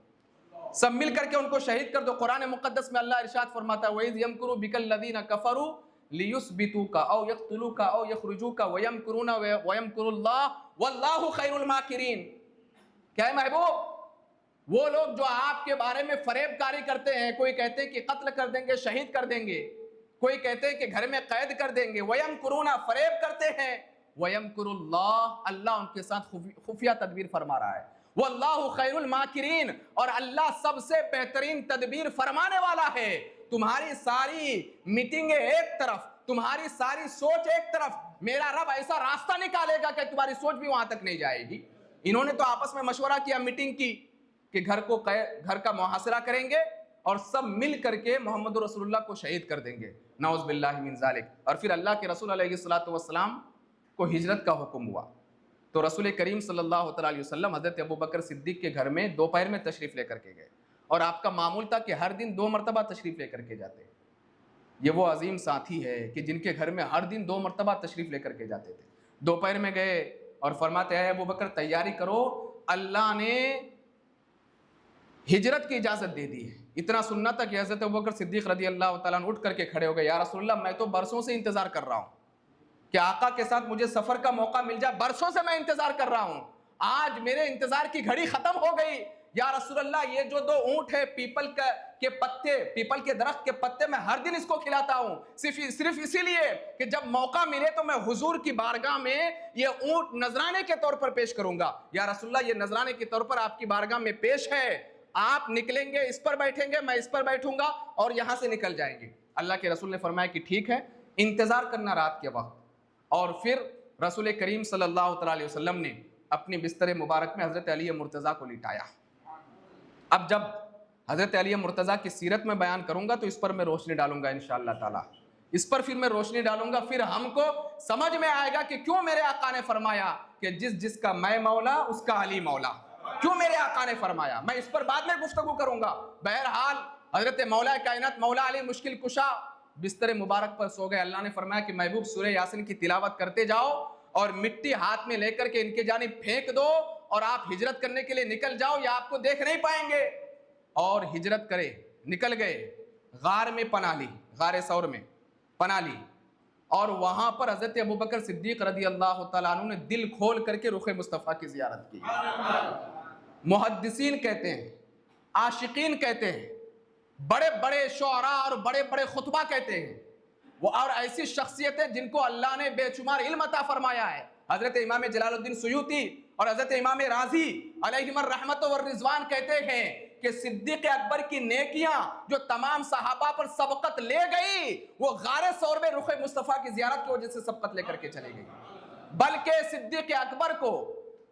सब मिल करके उनको शहीद कर दो। कुरान मुकद्दस में अल्लाह इरशाद फरमाता है, वइज़ यमकुरु बिकल लज़ीना कफरू लियुस्बितूका औ यक़्तुलूका औ यख़्रुजूका व यमकुरूना व यमकुरुल्लाह वल्लाहु खैरुल माकिरीन। क्या है महबूब? वो लोग जो आपके बारे में फरेबकारी करते हैं, कोई कहते हैं कि कत्ल कर देंगे, शहीद कर देंगे, कोई कहते हैं कि घर में कैद कर देंगे, वयमकुरूना फरेब करते हैं, वयमकुरुल्लाह अल्लाह उनके साथ खुफिया तदबीर फरमा रहा है, वल्लाहु खैरुल माकिरीन और अल्लाह सबसे बेहतरीन तदबीर फरमाने वाला है। तुम्हारी सारी मीटिंगें एक तरफ, तुम्हारी सारी सोच एक तरफ, मेरा रब ऐसा रास्ता निकालेगा कि तुम्हारी सोच भी वहां तक नहीं जाएगी। इन्होंने तो आपस में मशवरा किया, मीटिंग की कि घर का मुहासरा करेंगे और सब मिल करके मोहम्मद रसूलुल्लाह को शहीद कर देंगे, नऊज़ बिल्लाहि मिन ज़ालिक। और फिर अल्लाह के रसूल अलैहिस्सलातु वस्सलाम को हिजरत का हुक्म हुआ, तो रसूल करीम सल्लल्लाहु अलैहि वसल्लम हज़रत अबू बकर सिद्दीक़ के घर में दोपहर में तशरीफ़ लेकर के गए और आपका मामूल था कि हर दिन 2 मरतबा तशरीफ़ लेकर के जाते। ये वो अजीम साथी है कि जिनके घर में हर दिन 2 मरतबा तशरीफ़ लेकर के जाते थे। दोपहर में गए और फरमाते हैं, अबू बकर तैयारी करो, अल्लाह ने हिजरत की इजाज़त दे दी है। इतना सुनना था कि हज़रत अबू बकर सिद्दीक़ रज़ी अल्लाह तआला अन्हु उठ करके खड़े हो गए, या रसूलल्लाह मैं तो बरसों से इंतज़ार कर रहा हूँ कि आका के साथ मुझे सफ़र का मौका मिल जाए, बरसों से मैं इंतज़ार कर रहा हूँ, आज मेरे इंतज़ार की घड़ी ख़त्म हो गई। या रसूलल्लाह ये जो 2 ऊँट है पीपल के पत्ते, पीपल के दरख्त के पत्ते मैं हर दिन इसको खिलाता हूँ, सिर्फ इसीलिए कि जब मौका मिले तो मैं हुजूर की बारगाह में ये ऊँट नजराने के तौर पर पेश करूंगा। या रसूलल्लाह ये नजराने के तौर पर आपकी बारगाह में पेश है, आप निकलेंगे, इस पर बैठेंगे, मैं इस पर बैठूंगा और यहां से निकल जाएंगे। अल्लाह के रसूल ने फरमाया कि ठीक है, इंतजार करना रात के वक्त। और फिर रसूल करीम सल्लल्लाहु अलैहि वसल्लम ने अपने बिस्तर मुबारक में हज़रत अली मुर्तज़ा को लिटाया। अब जब हज़रत अली मुर्तज़ा की सीरत में बयान करूंगा तो इस पर मैं रोशनी डालूंगा इंशाअल्लाह ताला, इस पर फिर मैं रोशनी डालूंगा, फिर हमको समझ में आएगा कि क्यों मेरे आका ने फरमाया कि जिसका मैं मौला उसका अली मौला, क्यों मेरे आका ने फरमाया। मैं इस पर बाद में गुफ्तगू करूंगा। बहरहाल हज़रत मौला कायनात मौला अली मुश्किल कुशा बिस्तर मुबारक पर सो गए। अल्लाह ने फरमाया कि महबूब सूरह यासीन की तिलावत करते जाओ और मिट्टी हाथ में लेकर के इनके जानिब फेंक दो और आप हिजरत करने के लिए निकल जाओ, या आपको देख नहीं पाएंगे। और हिजरत करे, निकल गए, गार में पना ली, गार सौर में पना ली और वहां पर हज़रत अबू बकर सिद्दीक़ रज़ी अल्लाह तआला अन्हु ने दिल खोल करके रुख मुस्तफ़ा की ज़ियारत की। मुहद्दिसीन कहते हैं, आशिकीन कहते हैं, बड़े बड़े शुअरा और बड़े बड़े खुतबा कहते हैं वो, और ऐसी शख्सियतें जिनको अल्लाह ने बेशुमार इल्म अता फरमाया है। हज़रत इमाम जलालुद्दीन सुयूती और हज़रत इमाम राजी अलैहिम रहमत व रिज़वान कहते हैं कि सिद्दीक़ अकबर की नेकियां जो तमाम सहाबा पर सबकत ले गई, वो गारे सौर में रुख मुस्तफ़ा की ज़ियारत की वजह से सबकत लेकर के चली गई। बल्कि सिद्दीक़ अकबर को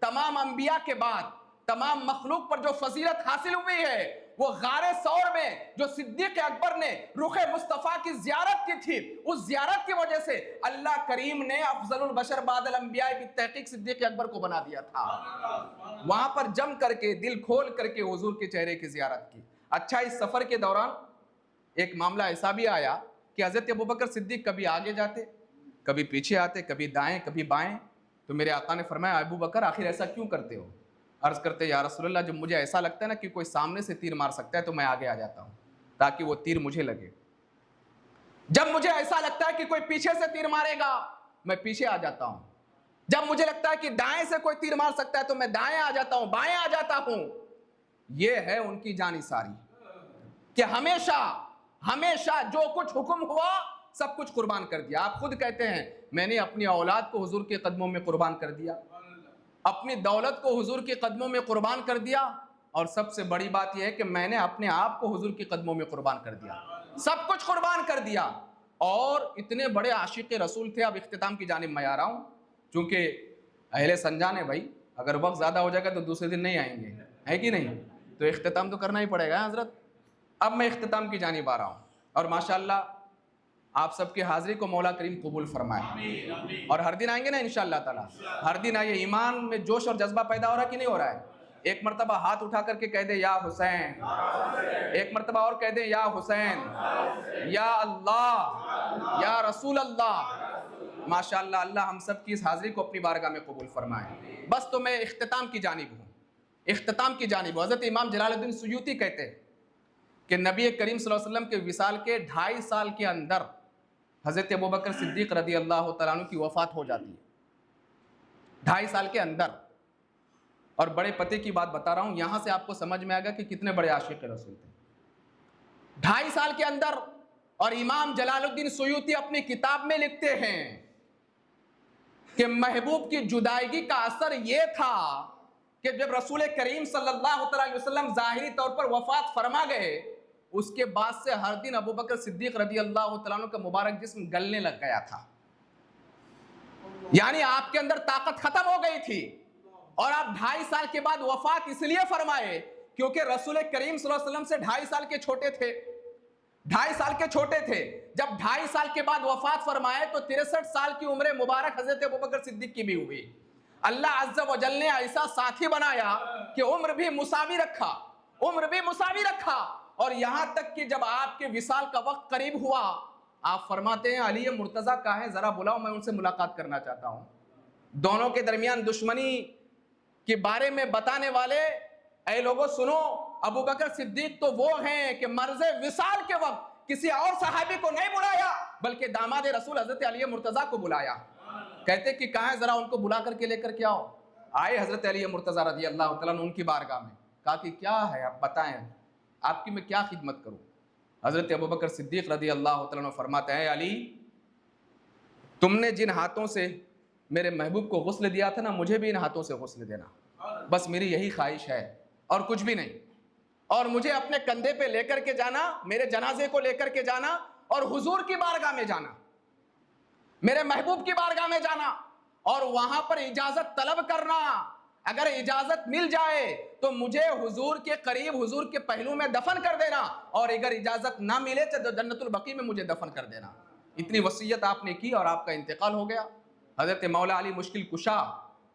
तमाम अंबिया के बाद तमाम मखलूक पर जो फजीलत हासिल हुई है, वो गारे सौर में जो सिद्दीक़ अकबर ने रुखे मुस्तफ़ा की ज़ियारत की थी, उस ज़ियारत की वजह से अल्लाह करीम ने अफज़लुल बशर बादल अंबिया की तहक़ीक़ सिद्दीक़ अकबर को बना दिया था। वहां पर जम करके दिल खोल करके हुजूर के चेहरे की ज़ियारत की। अच्छा, इस सफ़र के दौरान एक मामला ऐसा भी आया कि हज़रत अबू बकर सिद्दीक़ कभी आगे जाते, कभी पीछे आते, कभी दाएँ कभी बाएँ। तो मेरे आका ने फरमाया, अबू बकर आखिर ऐसा क्यों करते हो? अर्ज़ करते, या रसूलल्लाह जब मुझे ऐसा लगता है ना कि कोई सामने से तीर मार सकता है तो मैं आगे आ जाता हूँ ताकि वो तीर मुझे लगे। जब मुझे ऐसा लगता है कि कोई पीछे से तीर मारेगा मैं पीछे आ जाता हूँ। जब मुझे लगता है कि दाएं से कोई तीर मार सकता है तो मैं दाएं आ जाता हूँ, बाएं आ जाता हूँ। ये है उनकी जानिसारी कि हमेशा हमेशा जो कुछ हुक्म हुआ सब कुछ कुर्बान कर दिया। आप खुद कहते हैं, मैंने अपनी औलाद को हुजूर के कदमों में कुर्बान कर दिया, अपनी दौलत को हुजूर के कदमों में कुर्बान कर दिया, और सबसे बड़ी बात यह है कि मैंने अपने आप को हुजूर के कदमों में कुर्बान कर दिया, सब कुछ कुर्बान कर दिया। और इतने बड़े आशिक रसूल थे। अब इख्तिताम की जानिब मैं आ रहा हूँ, चूँकि अहले संजान है भाई, अगर वक्त ज़्यादा हो जाएगा तो दूसरे दिन नहीं आएंगे, है कि नहीं? तो इख्तिताम तो करना ही पड़ेगा हज़रत। अब मैं इख्तिताम की जानिब आ रहा हूँ और माशाअल्लाह आप सबकी हाज़िरी को मौला करीम कबूल फरमाए। और हर दिन आएंगे ना इंशाअल्लाह ताला, हर दिन आइए। ईमान में जोश और जज्बा पैदा हो रहा है कि नहीं हो रहा है? एक मरतबा हाथ उठा करके कह दे या हुसैन, एक मरतबा और कह दे या हुसैन, या अल्लाह, या रसूल अल्लाह, माशाअल्लाह, अल्लाह हम सब की इस हाज़िरी को अपनी बारगाह में कबूल फरमाए। बस तो मैं इख्तिताम की जानिब हूँ, इख्तिताम की जानिब। हज़रत इमाम जलालुद्दीन सुयूती कहते हैं कि नबी करीम सल्लल्लाहु अलैहि वसल्लम के विसाल के 2.5 साल के अंदर हज़रत अबू बकर सिद्दीक़ रज़ी अल्लाह तआला अन्हु की वफ़ात हो जाती है, 2.5 साल के अंदर। और बड़े पते की बात बता रहा हूँ, यहाँ से आपको समझ में आएगा कि कितने बड़े आशिक़ रसूल थे। 2.5 साल के अंदर। और इमाम जलालुद्दीन सुयूती अपनी किताब में लिखते हैं कि महबूब की जुदाईगी का असर यह था कि जब रसूल करीम सल्लल्लाहु अलैहि वसल्लम ज़ाहिरी तौर पर वफ़ात फरमा गए, उसके बाद से हर दिन अबू बकर सिद्दीक़ रज़ी अल्लाह तआला अन्हु का मुबारक जिस्म गलने लग गया था। यानी आपके अंदर ताकत खत्म हो गई थी। और आप 2.5 साल के बाद वफ़ात इसलिए फरमाए क्योंकि रसूल करीम सल्लल्लाहु अलैहि वसल्लम से 2.5 साल के छोटे थे, 2.5 साल के छोटे थे। जब 2.5 साल के बाद वफ़ात फरमाए तो 63 साल की उम्र मुबारक हज़रत अबू बकर सिद्दीक़ की भी हुई। अल्लाह अज़्ज़ा व जल ने ऐसा साथी बनाया कि उम्र भी मुसावी रखा, उम्र भी मुसावी रखा। और यहां तक कि जब आपके विसाल का वक्त करीब हुआ, आप फरमाते हैं अली मुर्तज़ा कहाँ है, जरा बुलाओ, मैं उनसे मुलाकात करना चाहता हूं। दोनों के दरमियान दुश्मनी के बारे में बताने वाले, ऐ लोगों सुनो, अबू बकर सिद्दीक तो वो हैं कि मर्ज़े विसाल के वक्त किसी और सहाबी को नहीं बुलाया, बल्कि दामाद रसूल हज़रत अली मुर्तज़ा को बुलाया। कहते कि कहाँ है, जरा उनको बुला करके लेकर के आओ। आए हज़रत अली मुर्तज़ा रज़ी अल्लाह तआला अन्हु उनकी बारगाह में। कहा कि क्या है, आप बताएं, आपकी मैं क्या खिदमत करूं। हज़रत अबू बकर सिद्दीक़ रज़ी अल्लाह तआला अन्हु फरमाते हैं, अली तुमने जिन हाथों से मेरे महबूब को गुस्ल दिया था ना, मुझे भी इन हाथों से गुस्ल देना, बस मेरी यही ख्वाहिश है और कुछ भी नहीं। और मुझे अपने कंधे पे लेकर के जाना, मेरे जनाजे को लेकर के जाना और हुजूर की बारगाह में जाना, मेरे महबूब की बारगाह में जाना और वहां पर इजाजत तलब करना। अगर इजाजत मिल जाए तो मुझे हुजूर के करीब, हुजूर के पहलू में दफन कर देना, और अगर इजाजत ना मिले तो जन्नतुल बकी में मुझे दफन कर देना। इतनी वसीयत आपने की और आपका इंतकाल हो गया। हजरत मौला अली मुश्किल कुशा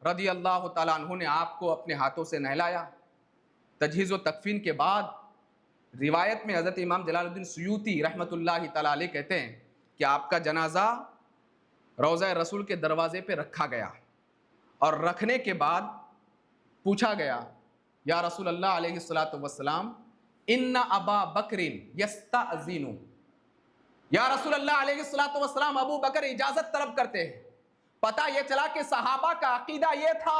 रज़ी अल्लाह तआला अन्हु ने आपको अपने हाथों से नहलाया। तजहीज़ व तकफीन के बाद रिवायत में हजरत इमाम जलालुद्दीन सुयूती रहमतुल्लाहि तआला अलैह कहते हैं कि आपका जनाजा रोज़ा रसूल के दरवाजे पे रखा गया और रखने के बाद पूछा गया, या रसूल अल्लाह अलैहिस्सलातु वस्सलाम इन्ना अबा बकरिन यस्तअज़िनु, या रसूल अल्लाह अलैहिस्सलातु वस्सलाम अबू बकर इजाजत तलब करते हैं। पता ये चला कि सहाबा का अकीदा ये था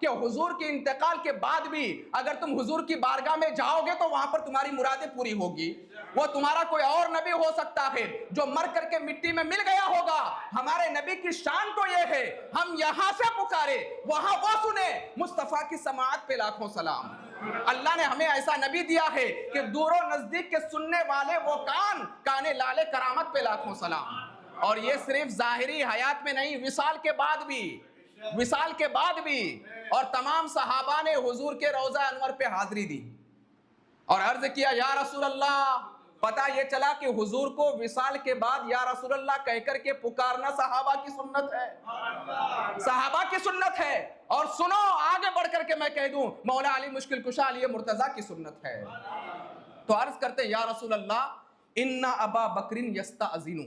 कि हुजूर के इंतकाल के बाद भी अगर तुम हुजूर की बारगाह में जाओगे तो वहां पर तुम्हारी मुरादें पूरी होगी। वो तुम्हारा कोई और नबी हो सकता है जो मर करके मिट्टी में मिल गया होगा। हमारे नबी की शान तो ये है, हम यहां से पुकारे वहां वो सुने। मुस्तफा की समाअत पे लाखों सलाम। अल्लाह ने हमें ऐसा नबी दिया है कि दूरों नजदीक के सुनने वाले वो कान, काने लाले करामत पे लाखों सलाम। और ये सिर्फ जाहिरी हयात में नहीं, विसाल के बाद भी, विसाल के बाद भी। और तमाम सहाबा ने हुजूर के रोज़ा अनवर पे हाजिरी दी और अर्ज किया, या रसूल अल्लाह। पता ये चला कि हुजूर को विसाल के बाद या रसूल अल्लाह कहकर के पुकारना सहाबा की सुन्नत है, सहाबा की सुन्नत है। और सुनो, आगे बढ़ करके मैं कह दूं, मौला अली मुश्किल कुशा अली मुर्तजा की सुन्नत है। तो अर्ज करते, या रसूल अल्लाह इन्ना अबा बकरिन यस्तअज़िनु,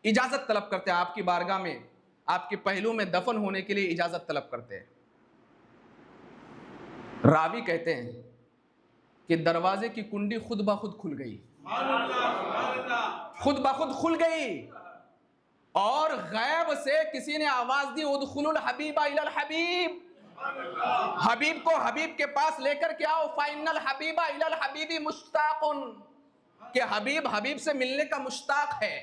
इजाजत तलब करते हैं आपकी बारगाह में, आपके पहलू में दफन होने के लिए इजाजत तलब करते हैं। रावी कहते हैं कि दरवाजे की कुंडी खुद ब खुद खुल गई, खुद ब खुद खुल गई और गैब से किसी ने आवाज दी, उदखुलुल हबीबा इलल हबीब, हबीब को हबीब के पास लेकर के आओ। फाइनल हबीबा इलल हबीबी मुश्ताकुन, कि हबीब हबीब से मिलने का मुश्ताक है,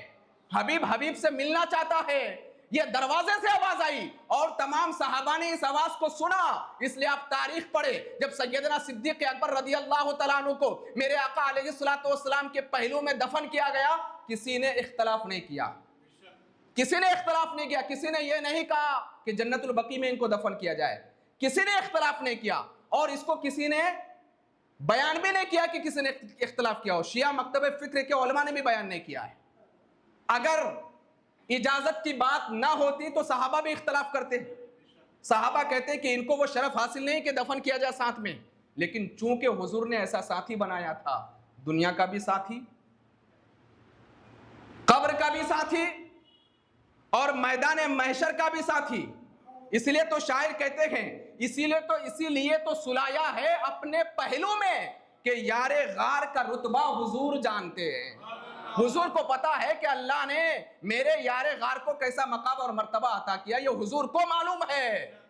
हबीब हबीब से मिलना चाहता है। ये दरवाजे से आवाज आई और तमाम सहाबा ने इस आवाज को सुना। इसलिए आप तारीख पढ़े, जब सैयदना सिद्दीक़ अकबर रज़ी अल्लाह तआला अन्हु को मेरे आका अलैहिस्सलातु वस्सलाम के पहलू में दफन किया गया, किसी ने इख्तलाफ नहीं किया, किसी ने इख्तलाफ नहीं किया। किसी ने यह नहीं कहा कि जन्नतुल बकी में इनको दफन किया जाए, किसी ने इख्तलाफ नहीं किया। और इसको किसी ने बयान भी नहीं किया कि किसी ने इख्तलाफ किया हो। शिया मकतब फिक्र के उलमा ने भी बयान नहीं किया है। अगर इजाजत की बात ना होती तो सहाबा भी इख्तलाफ करते। सहाबा कहते कि इनको वो शरफ हासिल नहीं कि दफन किया जाए साथ में, लेकिन चूंकि हुजूर ने ऐसा साथी बनाया था, दुनिया का भी साथी, कब्र का भी साथी, और मैदान महशर का भी साथी। इसलिए तो शायर कहते हैं, इसीलिए तो सुलाया है अपने पहलू में कि यारे गार का रुतबा हुजूर जानते हैं। हुजूर को पता है कि अल्लाह ने मेरे यारे गार को कैसा मकाम और मर्तबा अता किया, ये हुजूर को मालूम है।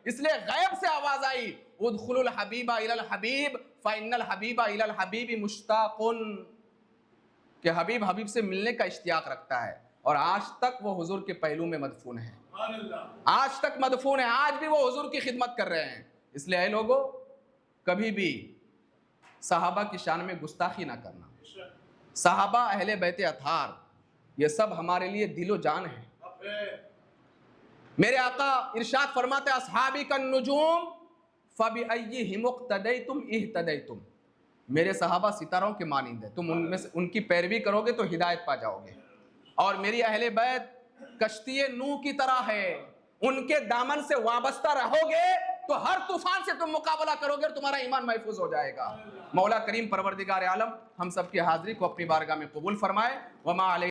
इसलिए गैब से आवाज आई, उदखुलुल हबीबा इलल हबीब फइन्नल हबीबा इलल हबीबी मुश्ताकुन, कि हबीब हबीब से मिलने का इश्तियाक रखता है। और आज तक वो हुजूर के पहलू में मदफून है, आज तक मदफून है, आज भी वो हुजूर की खिदमत कर रहे हैं। इसलिए ऐ लोगों, कभी भी सहाबा की शान में गुस्ताखी ना करना। सहाबा, अहले बैते अथार, ये सब हमारे लिए दिलो जान है। मेरे आका इरशाद फरमाते, अस्हाबी कन नुजूम फबिअय्यिहिम इक्तदैतुम इह्तदैतुम। मेरे सहाबा सितारों के मानिंद है, तुम उनमें से उनकी पैरवी करोगे तो हिदायत पा जाओगे। और मेरी अहले बैत कश्ती नूह की तरह है, उनके दामन से वाबस्ता रहोगे तो हर तूफान से तुम मुकाबला करोगे और तुम्हारा ईमान महफूज हो जाएगा। मौला करीम परवरदिगार आलम हम सबकी हाजिरी को अपनी बारगाह में कबूल फरमाए। वमा